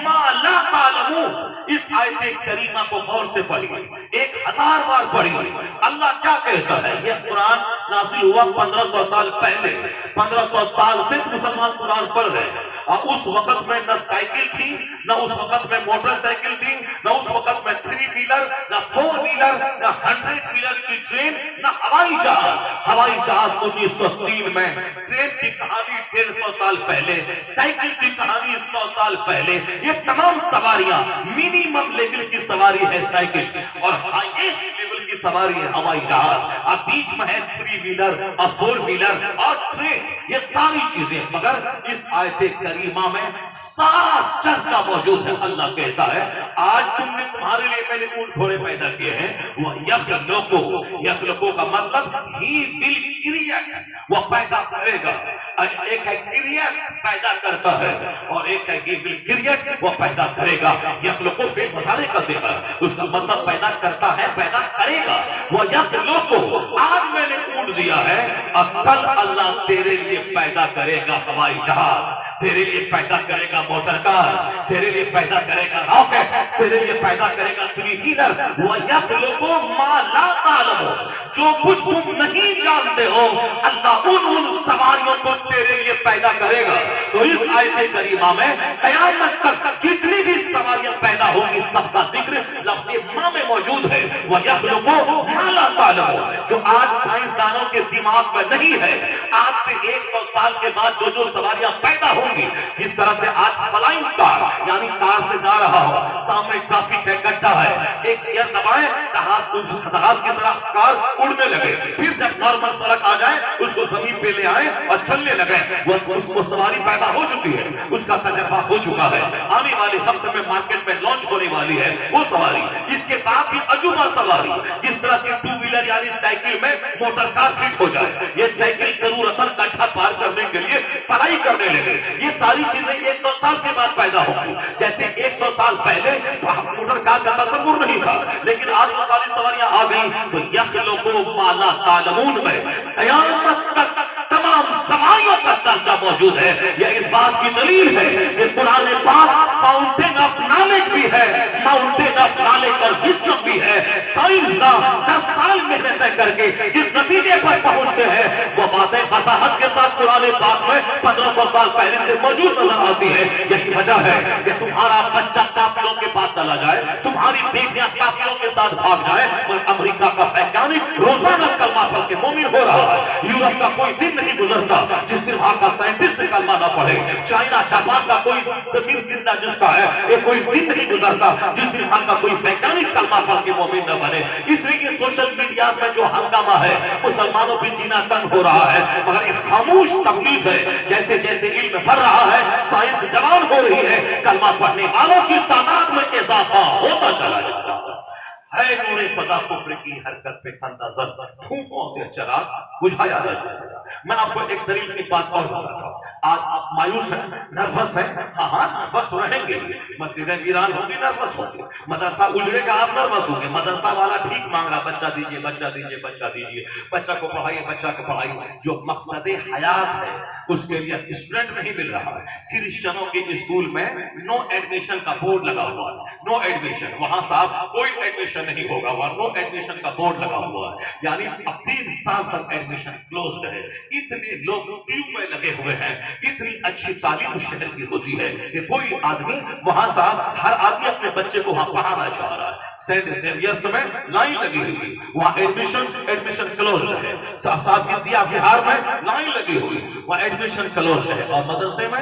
مَا لَا تَعْلَمُونَ. اس آیت کریمہ کو غور سے پڑھی، 1000 بار پڑھی. اللہ کیا کہتا ہے؟ یہ قرآن نازل ہوا 1500 سال پہلے. 1500 سال سے مسلمان قرآن پڑھ رہے ہیں، اور اس وقت میں نہ سائیکل تھی، نہ اس وقت میں موٹر سائیکل تھی، نہ اس وقت میں 3 ویلر، نہ 4 ویلر، نہ 100 ویلرز کی ٹرین، نہ ہوائی جہاز. ہوائی جہاز 1903 میں، ٹرین کی کہانی 150 سال پہلے، سائیکل کی کہانی 100 سال پہلے. یہ تمام سواریاں منیمم لیول کی سواری ہے سائیکل، اور ہائیسٹ لیول کی سواری ہے ہوائی جہاز. اب بیچ میں ہے 3 ویلر اور 4 ویلر اور ٹرین. یہ ساری چیزیں، مگر اس آیت کریمہ میں سارا چرچا موجود ہے. اللہ کہتا ہے آج تم نے، تمہارے لیے میں نے اونٹ گھوڑے پیدا کیے ہیں. وہ یخلقو کا مطلب ہی ول کریٹ، وہ پیدا کرے گا. ایک ہے کریٹ، پیدا کرتا ہے، اور ایک ہے ہی ول کریٹ، وہ پیدا کرے گا. یخلقو فعل مضارع کا صیغہ، اس کا مطلب پیدا کرتا ہے، پیدا کرے گا. وہ یخلقو، آج میں نے اونٹ دیا ہے، اور کل اللہ تیرے لیے پیدا کرے گا ہوائی جہاز، تیرے لیے پیدا کرے گا موٹر کار، تیرے لیے پیدا کرے گا راکٹ، تیرے لیے پیدا کرے گا 3 ویلر. وَيَخْلُقُ مَا لَا تَعْلَمُونَ. جو کچھ تم نہیں جانتے ہو، اللہ ان سواریوں کو تیرے لیے پیدا کرے گا. تو اس آیت کریمہ میں قیامت تک جتنی بھی سواریاں پیدا ہوگی، سب کا ذکر لفظ ماں میں موجود ہے. وَيَخْلُقُ مَا لَا تَعْلَمُونَ. جو آج سائنسدانوں کے دماغ میں نہیں ہے، آج سے 100 سال کے بعد جو سواریاں پیدا ہوگی، جس طرح سے آج فلائنگ کار، یعنی کار سے جا رہا ہو، سامنے ٹریفک ہے، گڈھا ہے، ایک گیئر دبائے، جہاز کی طرح کار اڑنے لگے، پھر جب نارمل سڑک آ جائے اس کو زمین پہ لے آئے اور چلنے لگے. وہ سواری پیدا ہو چکی ہے، اس کا تجربہ ہو چکا ہے. آنے والے وقت میں مارکیٹ میں لانچ ہونے والی ہے وہ سواری. اس کے بعد بھی عجوبہ سواری، جس طرح کی 2 ویلر یعنی سائیکل میں موٹر کار فٹ ہو جائے، یہ سائیکل ضرورتاً گڈھا پار کرنے کے لیے فلائی کرنے لگے. یہ ساری چیزیں 100 سال کے بعد پیدا ہوگی. جیسے 100 سال پہلے موٹر کار کا تصور نہیں تھا، لیکن آج وہ ساری سواریاں آ گئی. تو یخلقو ما لا تعلمون میں قیامت تک تمام سواریوں کا چرچا موجود ہے. یہ اس بات کی دلیل ہے کہ قرآن پاک فاؤنٹین آف نالج بھی ہے، ماؤنٹین آف نالج اور وزڈم بھی ہے. سائنسداں 10 سال محنت کر کے جس نتیجے پر پہنچتے ہیں، وہ باتیں وضاحت کے ساتھ قرآن پاک میں 1500 سال پہلے سے موجود نظر آتی ہے. یہی وجہ ہے کہ تمہارا بچہ کافروں کے پاس چلا جائے، تمہاری بیٹیاں کافروں کے ساتھ بھاگ جائے، اور امریکہ کا ویگیانک روزانہ کلمہ پڑھ کے مومن ہو رہا ہے. یورپ کا کوئی دن نہیں گزرتا جس دن وہاں کا سائنٹسٹ کلمہ نہ پڑھے. چائنا جاپان کا کوئی زمین زندہ جس کا ہے، یہ کوئی دن نہیں گزرتا جس دن وہاں کا کوئی ویگیانک کلمہ پڑھ کے مومن نہ بنے. اس لیے کہ سوشل میڈیا میں جو ہنگامہ ہے، مسلمانوں پہ جینا تنگ ہو رہا ہے، مگر ایک خاموش تبلیغ ہے. جیسے جیسے علم بڑھ رہا ہے، سائنس جوان ہو رہی ہے، کلمہ پڑھنے والوں کی تعداد میں اضافہ ہوتا چلا جاتا ہے. نور پتا کفر کی حرکت پہ اندازہ پھونکوں سے چراغ بجھایا جا چکا. میں آپ کو ایک دلیل کی بات اور بتاتا ہوں. آج آپ مایوس ہیں، نروس ہیں. ہاں نروس تو رہیں گے. مسجدیں ویران ہوں گی، نروس ہوں گے. مدرسہ اجڑے گا، آپ نروس ہوں گے. مدرسہ والا ٹھیک مانگ رہا، بچہ دیجیے بچہ دیجیے بچہ دیجیے، بچہ کو پڑھائیے بچہ کو پڑھائیے. جو مقصد حیات ہے اس کے لیے اسٹوڈنٹ نہیں مل رہا ہے. کرسچنوں کے اسکول میں نو ایڈمیشن کا بورڈ لگا ہوا ہے. نو ایڈمیشن، وہاں صاحب کوئی ایڈمیشن نہیں ہوگا. وہاں نو ایڈمیشن کا بورڈ لگا ہوا ہے. یعنی اب 3 سال تک ایڈمیشن کلوزڈ ہے. اتنے لوگ کیوں میں لگے ہوئے ہیں. اتنی اچھی تعلیم اس شہر کی ہوتی ہے کہ کوئی آدمی وہاں صاحب ہر آدمی اپنے بچے کو وہاں پڑھانا چاہ رہا ہے. سینٹ زیویئرس میں لائن لگی ہوئی، وہاں ایڈمیشن کلوزڈ ہے. صاحب کی دیا بہار میں لائن لگی ہوئی، وہاں ایڈمیشن کلوزڈ ہے. اور مدرسے میں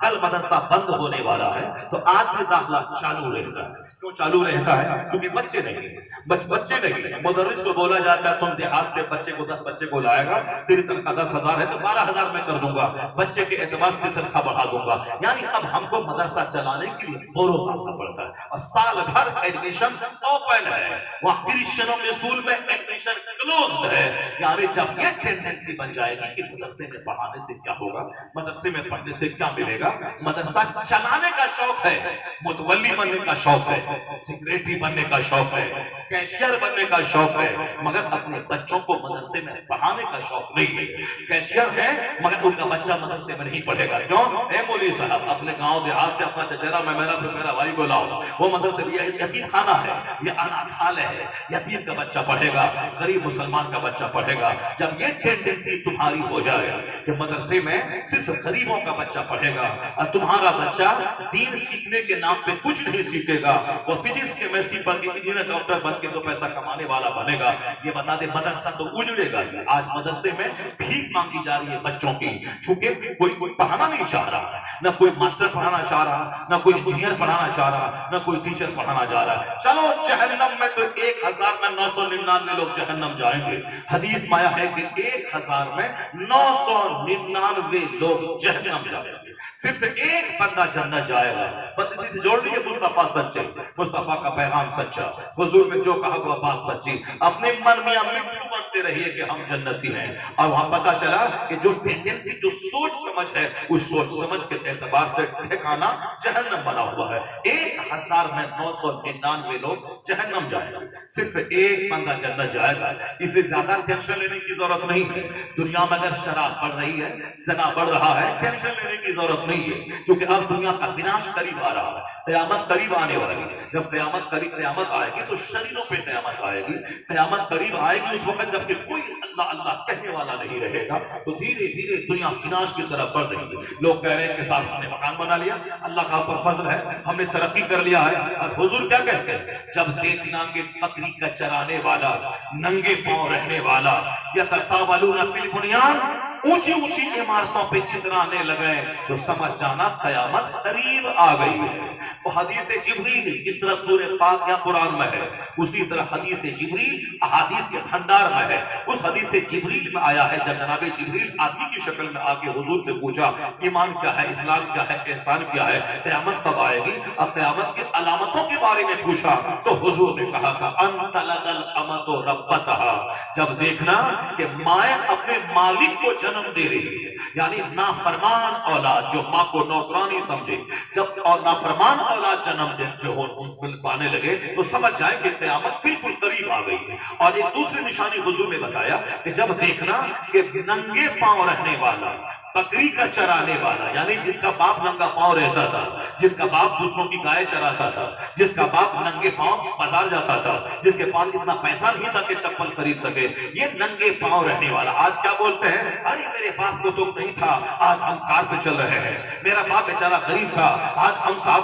کل مدرسہ بند ہونے والا ہے تو آج بھی داخلہ چالو رہتا ہے. کیوں چالو رہتا ہے؟ کیونکہ بچے نہیں، بچے نہیں. مدرس کو بولا جاتا ہے تم دیہات سے بچے کو 10 بچے کو لائے گا، تیری تنخواہ 10,000 ہے تو 12,000 میں کر دوں گا، بچے کے اعتبار سے تنخواہ بڑھا دوں گا. یعنی اب ہم کو مدرسہ چلانے کے لیے بورو کرنا پڑتا ہے. اور سال بھر ایڈمیشن اوپن ہے. وہاں کرسچنوں کے اسکول میں ایڈمیشن کلوزڈ ہے. یعنی جب یہ ٹینڈنسی بن جائے گی کہ مدرسے میں پڑھانے سے کیا ہوگا، مدرسے میں پڑھنے سے کیا ملے گا. مدرسہ چلانے کا شوق ہے، متولی بننے کا شوق ہے، سیکریٹری بننے کا شوق ہے، کیشیئر بننے کا شوق ہے، مگر اپنے بچوں کو مدرسے میں پڑھانے کا شوق نہیں ہے. کیشیئر ہے مگر ان کا بچہ مدرسے میں نہیں پڑھے گا. کیوں؟ اے مولوی صاحب اپنے گاؤں دیہات سے اپنا چچیرا میں میرا بھائی کو لاؤ، وہ مدرسے میں یتیم خانہ ہے، یہ اناتھالیہ ہے. یتیم کا بچہ پڑھے گا، غریب مسلمان کا بچہ پڑھے گا. جب یہ ٹینڈنسی تمہاری ہو جائے کہ مدرسے میں صرف غریبوں کا بچہ پڑھے گا اور تمہارا بچہ دین سیکھنے کے نام پہ کچھ نہیں سیکھے گا، وہ فزکس کیمسٹری پڑھ کے انجینئر ڈاکٹر بن کے تو پیسہ کمانے والا بنے گا، یہ بتا دے مدرسہ تو اجڑے گا. آج مدرسے میں بھیک مانگی جا رہی ہے بچوں کی، کیونکہ کوئی پڑھانا نہیں چاہ رہا، نہ کوئی ماسٹر پڑھانا چاہ رہا، نہ کوئی انجینئر پڑھانا چاہ رہا، نہ کوئی ٹیچر پڑھانا چاہ رہا. چلو جہنم میں تو 1000 میں 999 لوگ جہنم جائیں گے. حدیث میں آیا ہے کہ 1000 میں 999 لوگ جہنم جائیں گے. صرف ایک بندہ جنت جائے گا. بس اسی سے جوڑ لیجیے مصطفیٰ سچے، مصطفیٰ کا پیغام سچا، حضور نے جو کہا وہ بات سچی. اپنے من میں مٹھو بنتے رہیے کہ ہم جنتی ہیں. اور وہاں پتا چلا کہ جو ٹینڈنسی جو سوچ سمجھ ہے اس سوچ سمجھ کے اعتبار سے ٹھکانہ جہنم بنا ہوا ہے. 1000 میں 999 لوگ جہنم جائیں گے، صرف ایک بندہ جنت جائے گا. اس لیے زیادہ ٹینشن لینے کی ضرورت نہیں ہے. دنیا میں اگر شراب بڑھ رہی ہے، زنا بڑھ رہا ہے، ٹینشن لینے کی ضرورت نہیں ہے، کیونکہ اب دنیا کا وناش قریب آ رہا ہے. قیامت قریب آنے والی ہے. جب قیامت آئے گی تو شریروں پہ قیامت آئے گی. قیامت قریب آئے گی اس وقت جب کہ کوئی اللہ اللہ کہنے والا نہیں رہے گا. تو دھیرے دھیرے دنیا وناش کی طرف بڑھ رہی ہے. لوگ کہہ رہے ہیں کہ صاحب ہم نے مکان بنا لیا، اللہ کا اوپر فضل ہے، ہم نے ترقی کر لیا ہے. اور حضور کیا کہتے ہیں؟ جب دیکھنا کہ بکری کا چرانے والا، ننگے پاؤں رہنے والا، یتطاولون فی البنیان، اونچی اونچی عمارتوں پہ اترانے لگے تو سمجھ جانا قیامت قریب آ گئی ہے. وہ حدیث جبریل جس طرح سورہ فاتحہ قرآن میں ہے، اسی طرح حدیث جبریل احادیث کے بھنڈار میں ہے. اس حدیث جبریل میں آیا ہے جب جناب جبریل آدمی کی شکل میں آ کے حضور سے پوچھا ایمان کیا ہے، اسلام کیا ہے، احسان کیا ہے، قیامت کب آئے گی، اور قیامت کی علامتوں کے بارے میں پوچھا تو حضور نے کہا تھا ان تلد الامۃ ربتہا، جب دیکھنا کہ مائیں اپنے مالک کو جنم دے رہی ہے. یعنی نافرمان اولاد جو ماں کو نوکرانی سمجھے، جب نافرمان اولاد جنم پانے لگے تو سمجھ جائیں کہ قیامت بالکل قریب آ گئی ہے. اور ایک دوسری نشانی حضور نے بتایا کہ جب دیکھنا کہ ننگے پاؤں رہنے والا، بکری کا چرانے والا، یعنی جس کا باپ ننگا پاؤں رہتا تھا، جس کا باپ دوسروں کی گائے چراتا تھا، جس کا باپ ننگے پاؤں بازار جاتا تھا، جس کے پاس اتنا پیسہ نہیں تھا کہ چپل خرید سکے، یہ ننگے پاؤں رہنے والا آج کیا بولتے ہیں؟ ارے میرے باپ کو تو نہیں تھا، آج ہم کار پہ چل رہے ہیں. میرا باپ بیچارہ غریب تھا، آج ہم صاحب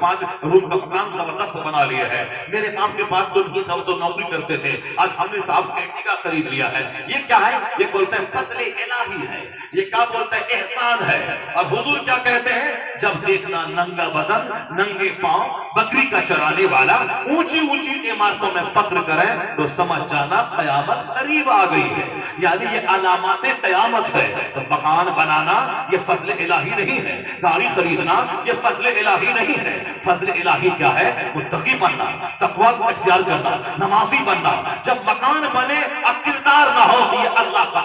5 روم کا مکان زبردست بنا لیا ہے. میرے باپ کے پاس تو نہیں تھا، وہ تو نوکری کرتے تھے، آج ہم نے صاحب کا خرید لیا ہے. یہ کیا ہے؟ یہ بولتے ہیں فضل الہی ہے. یہ کیا بولتا ہے؟ احسان ہے. اور حضور کیا کہتے ہیں؟ جب دیکھنا ننگا بدن، ننگے پاؤں، بکری کا چرانے والا اونچی اونچی عمارتوں میں فخر کرے تو سمجھ جانا قیامت قریب آ گئی ہے. یعنی یہ علامات قیامت ہے. تو مکان بنانا یہ فضل الہی نہیں ہے، گاڑی خریدنا یہ فضل الہی نہیں ہے. فضل الہی کیا ہے؟ متقی بننا، تقویٰ کو اختیار کرنا، نمازی بننا. جب مکان بنے اور کردار نہ ہو یہ اللہ کا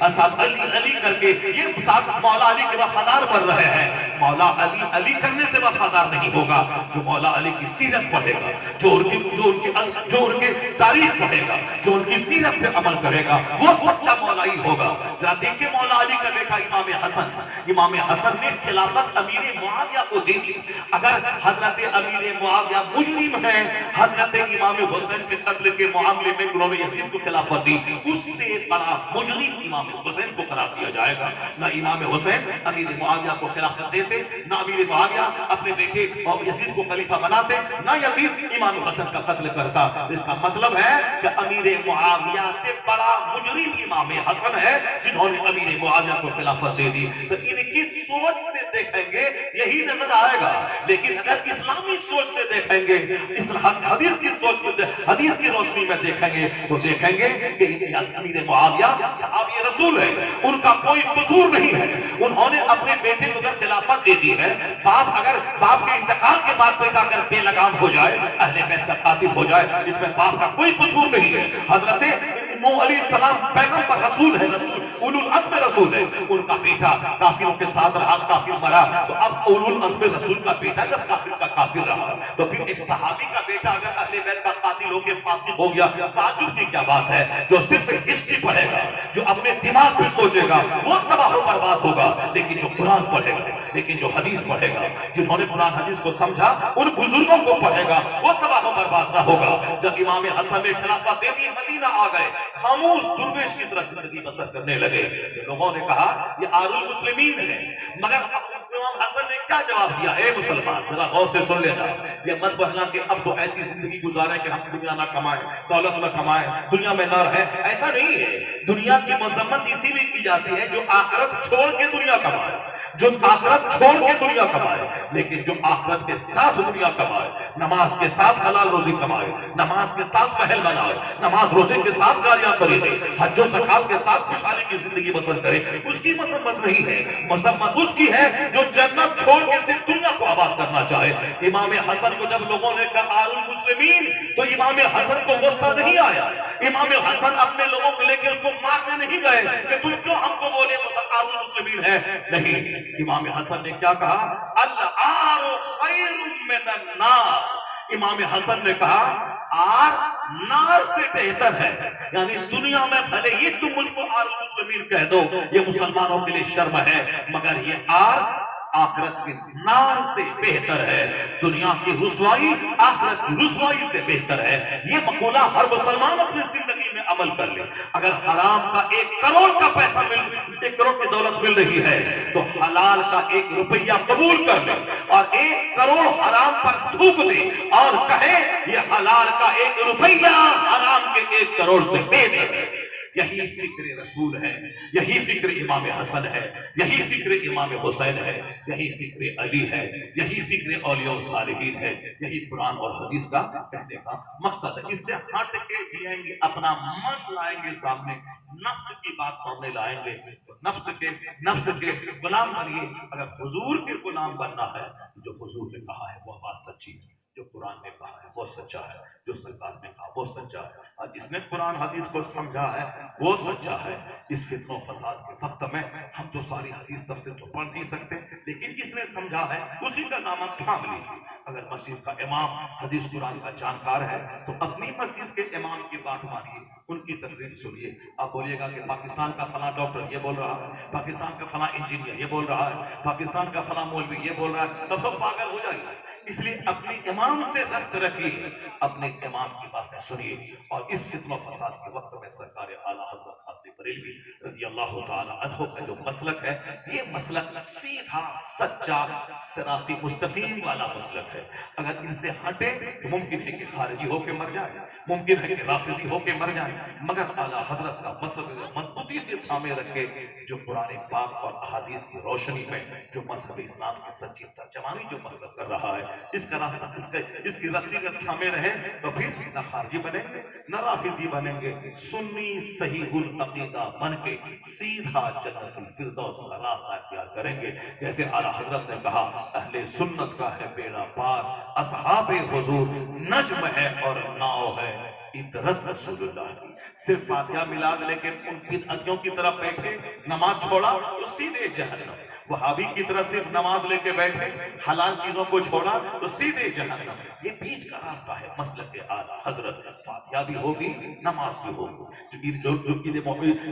اصحاب علی علی کر کے یہ ساتھ مولا علی کے وفادار بن رہے ہیں. مولا علی علی کرنے سے وفادار نہیں ہوگا. جو مولا علی کی سیرت پڑھے گا, جو ان کی تاریخ پڑھے گا, جو ان کی سیرت پہ عمل کرے گا, وہ سچا مولائی ہوگا. ذرا دیکھیں مولا علی کا بیٹا امام حسن. امام حسن نے خلافت امیر معاویہ کو دے دی. اگر حضرت امیر معاویہ مجرم ہے, حضرت امام حسین کے قتل کے معاملے میں انہوں نے یزید کو خلافت دی, اس سے بڑا مجرم امام حسین کو قرار دیا جائے گا. نہ امام حسین امیر معاویہ کو خلافت دیتے, نہ امیر معاویہ اپنے بیٹے اور یزید کو خلیفہ بناتے, نہ یزید امام حسن کا قتل کرتا. اس کا مطلب ہے کہ امیر معاویہ سے بڑا مجرم امام حسن ہے جنہوں نے امیر معاویہ کو خلافت دے دی. تو ان کی سوچ سے دیکھیں گے یہی نظر آئے گا. لیکن اگر اسلامی سوچ سے دیکھیں گے, حدیث کی سوچ سے, حدیث کی روشنی میں دیکھیں گے تو دیکھیں گے کہ امیر معاویہ صحابی رسول ہے, ان کا کوئی قصور نہیں ہے. انہوں نے اپنے بیٹے کو اگر خلافت دے دی ہے, باپ کے انتقال کے بعد بیٹا اگر بے لگام ہو جائے, اہل بیت کا قاتل ہو جائے, اس میں باپ کا کوئی قصور نہیں ہے. حضرت نوح علیہ السلام پیغمبر رسول ہے, رسول اولو العزم رسول ہے. ان کا بیٹا کافروں کے ساتھ رہا, کافر مرا, تو اب اولو العزم رسول کا بیٹا جب کافر کا کافر رہا, تو پھر ایک صحابی کا بیٹا اگر اہل بیت کا قاتل ہو کے فاسق ہو گیا, تعجب کی کیا بات ہے. جو صرف ہسٹری پڑھے گا, جو اپنے دماغ پہ سوچے گا, وہ تباہ و برباد ہوگا. لیکن جو قرآن پڑھے گا, لیکن جو حدیث پڑھے گا, جنہوں نے قرآن حدیث کو سمجھا, ان بزرگوں کو پڑھے گا, وہ تباہ و برباد نہ ہوگا. جب امام حسن نے خلافت دے دی, مدینہ آ گئے, خاموش درویش کی طرح زندگی بسر کرنے لگے. لوگوں نے کہا یہ آل المسلمین ہے, مگر امام حسن نے کیا جواب دیا؟ اے مسلمان ذرا غور سے سن لینا, یہ مت بہنا کہ اب تو ایسی زندگی گزاریں کہ ہم دنیا نہ کمائیں, دولت نہ کمائیں, دنیا میں نہ رہیں. ایسا نہیں ہے. دنیا کی مذمت اسی لیے کی جاتی ہے جو آخرت چھوڑ کے دنیا کمائے, جو آخرت چھوڑ کے دنیا کمائے. لیکن جو آخرت کے ساتھ دنیا کمائے, نماز کے ساتھ حلال روزی کمائے, نماز کے ساتھ محل بنائے, نماز روزے کے ساتھ گاڑیاں خریدے, حج و زکات کے ساتھ خوشحالی کی زندگی بسر کرے, اس کی مذمت نہیں ہے. مذمت اس کی ہے جو جنت چھوڑ کے صرف دنیا کو آباد کرنا چاہے. امام حسن کو جب لوگوں نے کہا آل المسلمین, تو امام حسن کو غصہ نہیں آیا. امام حسن اپنے لوگوں کو لے کے اس کو مارنے نہیں گئے کہ تم کیوں ہم کو بولے آل المسلمین ہے. نہیں, امام حسن نے کیا کہا؟ العار خیر من النار. امام حسن نے کہا آر نار سے بہتر ہے. یعنی دنیا میں بھلے ہی تم مجھ کو آل المسلمین کہہ دو, یہ مسلمانوں کے لیے شرم ہے, مگر یہ آر آخرت کی نار سے بہتر ہے. دنیا کی رسوائی آخرت کی رسوائی سے بہتر ہے. یہ مقولہ ہر مسلمان اپنی زندگی میں عمل کر لے. اگر حرام کا 1 کروڑ کا پیسہ 1 کروڑ کی دولت مل رہی ہے, تو حلال کا 1 روپیہ قبول کر لے, اور 1 کروڑ حرام پر تھوک دے, اور کہے یہ حلال کا 1 روپیہ حرام کے 1 کروڑ سے بہتر ہے. یہی فکر رسول ہے, یہی فکر امام حسن ہے, یہی فکر امام حسین ہے, یہی فکر علی ہے, یہی فکر اولیاء صالحین ہے. یہی قرآن اور حدیث کا کہنے کا مقصد ہے. اس سے ہٹ کے جیئیں گے, اپنا من لائیں گے سامنے, نفس کی بات سامنے لائیں گے, نفس کے غلام بنیے. اگر حضور کے غلام بننا ہے, جو حضور نے کہا ہے وہ بات سچی ہے, جو قرآن نے کہا ہے وہ سچا ہے, جو سرکار نے کہا وہ سچا ہے, اور جس نے قرآن حدیث کو سمجھا ہے وہ سچا ہے. اس فتن و فساد کے وقت میں ہم تو ساری حدیث تفسیر تو پڑھ نہیں سکتے, لیکن جس نے سمجھا ہے اسی کا نام تھام لیجیے. اگر مسجد کا امام حدیث قرآن کا جانکار ہے تو اپنی مسجد کے امام کی بات مانیے, ان کی تقریر سنیے. آپ بولیے گا کہ پاکستان کا فلاں ڈاکٹر یہ بول رہا ہے, پاکستان کا فلاں انجینئر یہ بول رہا ہے, پاکستان کا فلاں مولوی یہ بول رہا ہے, تب تو پاگل ہو جائے گا. اس لیے اپنے امام سے ربط رکھیے, اپنے امام کی باتیں سنیے. اور اس فتن و فساد کے وقت میں سرکار اعلیٰ حضرت خاتم بریلوی رضی اللہ تعالی عنہ کا جو مسلک ہے, یہ مسلک سیدھا سچا صراطی مستقیم والا مسلک ہے. اگر ان سے ہٹے تو ممکن ہے کہ خارجی ہو کے مر جائے, ممکن ہے کہ رافضی ہو کے مر جائے, مگر اعلیٰ حضرت کا مسلک مضبوطی سے تھامے رکھے, جو قرآن پاک اور احادیث کی روشنی میں جو مذہب اسلام کی سچی ترجمانی جو مسلک کر رہا ہے, اس کا راستہ اس کی رسی میں تھامے رہے, تو پھر نہ خارجی بنیں گے نہ رافضی بنیں گے, سنی صحیح العقیدہ بن کے سیدھا جنت الفردوس کا راستہ اختیار کریں گے. جیسے اعلیٰ حضرت نے کہا اہل سنت کا ہے بیڑا پار, اصحاب حضور نجم ہے اور ناؤ ہے, اطرت رسول اللہ کی، صرف فاتحہ میلاد لے کے ان بدعتیوں کی طرف بیٹھے، نماز چھوڑا تو سیدھے جہنم، وہابی کی طرح صرف نماز لے کے بیٹھے، حلال چیزوں کو چھوڑا تو سیدھے جہنم۔ یہ بیچ کا راستہ ہے مسلک اعلیٰ حضرت، فاتحہ بھی ہوگی نماز بھی ہوگی، جو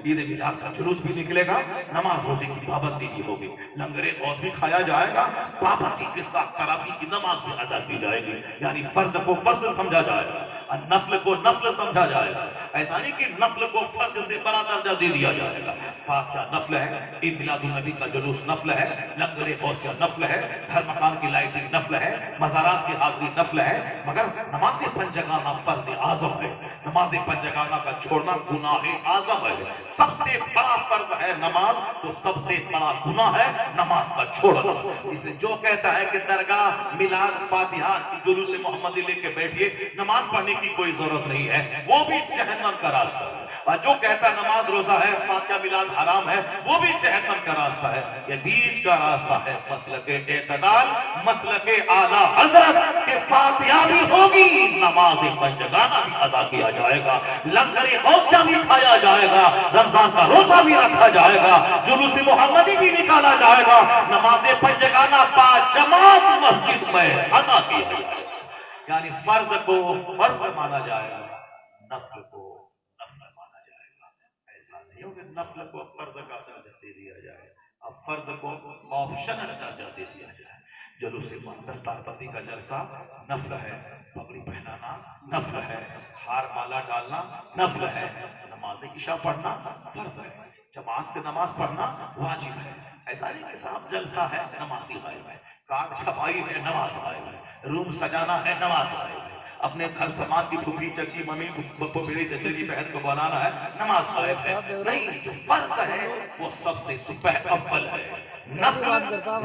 عید میلاد کا جلوس بھی نکلے گا، نماز روزے کی پابندی بھی ہوگی، لنگر غوث بھی کھایا جائے گا، پابندی کے ساتھ تراویح کی نماز بھی ادا کی جائے گی، یعنی فرض کو فرض سمجھا جائے گا اور نفل کو نفل سمجھا جائے گا، ایسا نہیں کہ نفل کو فرض سے بڑا درجہ دے دیا جائے گا۔ فاتحہ نفل ہے، عید میلاد النبی کا جلوس نفل ہے، لنگر غوثیہ نفل ہے، گھر مکان کی لائٹنگ نفل ہے، مزارات کی حاضری نفل ہے، مگر نماز پنجگانہ فرض اعظم ہے، نماز پنجگانہ کا چھوڑنا گناہ اعظم ہے، سب سے بڑا فرض ہے نماز، تو سب سے بڑا گناہ ہے نماز کا چھوڑنا۔ اس لیے جو کہتا ہے کہ درگاہ میلاد فاتحہ کی جلوس محمدی لے کے بیٹھیے، نماز پڑھنے کی کوئی ضرورت نہیں ہے، وہ بھی جہنم کا راستہ ہے، اور جو کہتا ہے نماز روزہ ہے فاتحہ میلاد حرام ہے، وہ بھی جہنم کا راستہ ہے۔ یہ بیچ کا راستہ ہے مسلک اعتدال، مسلک اعلیٰ حضرت، کہ فاتحہ بھی ہوگی، نماز پنجگانہ بھی ادا کیا جائے گا، لنگر غوثیہ بھی کھایا جائے گا، رمضان کا روزہ بھی رکھا جائے گا، جلوس محمدی بھی نکالا جائے گا، نماز پنجگانہ با جماعت مسجد میں ادا کیا جائے گا، یعنی فرض کو فرض مانا جائے گا، نفل کو نفل مانا جائے گا۔ ایسا نہیں ہو کہ نفل کو فرض کا درجہ دے دیا جائے، اب فرض کو آپشنل درجہ دے دیا جائے۔ جلوس دستار بندی کا جلسہ نفل ہے، پگڑی پہنانا نفل ہے، ہار مالا ڈالنا نفل ہے، نماز عشاء پڑھنا فرض ہے، جماعت سے نماز پڑھنا واجب ہے۔ ایسا نہیں کہ صاحب جلسہ ہے نمازی غائب ہے، کارڈ چھپائی ہے نماز غائب ہے، روم سجانا ہے نماز غائب ہے، اپنے گھر سماج کی پھوپھی چچی ممی بپو میری چچیری بہن کو بنانا ہے نماز غائب ہے۔ نہیں، جو فرض ہے وہ سب سے اول ہے، نفل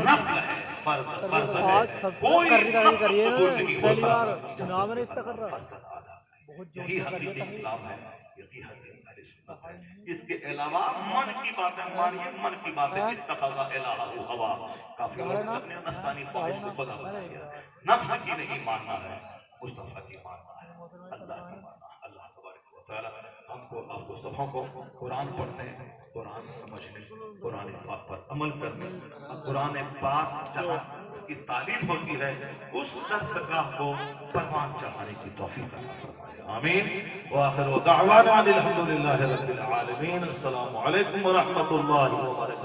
نفل ہے، فرض فرض ہے، کوئی نفل قبول نہیں ہوتا، فرض ادا کریں، یہی حقیقی اسلام ہے، یہی حقیقی اہل سنت ہے۔ اس کے علاوہ من کی باتیں مانیے، من کی باتیں اتخذ الہہ ہوا، کافی لوگ اپنے نفسانی خواہش کو خدا بنا دیا، نفس کی نہیں ماننا ہے، مصطفیٰ کی ماننا ہے، اللہ کی ماننا ہے۔ اللہ تبارک و تعالی ہم کو آپ کو سبوں کو قرآن پڑھنے، قرآن سمجھنے، قرآن پاک پر عمل کرنے، قرآن پاک جہاں اس کی تعلیم ہوتی ہے اس درسگاہ کو پروان چڑھانے کی توفیق عطا فرمائے، آمین۔ وآخر دعوانا الحمدللہ رب العالمین، السلام علیکم ورحمۃ اللہ وبرکاتہ۔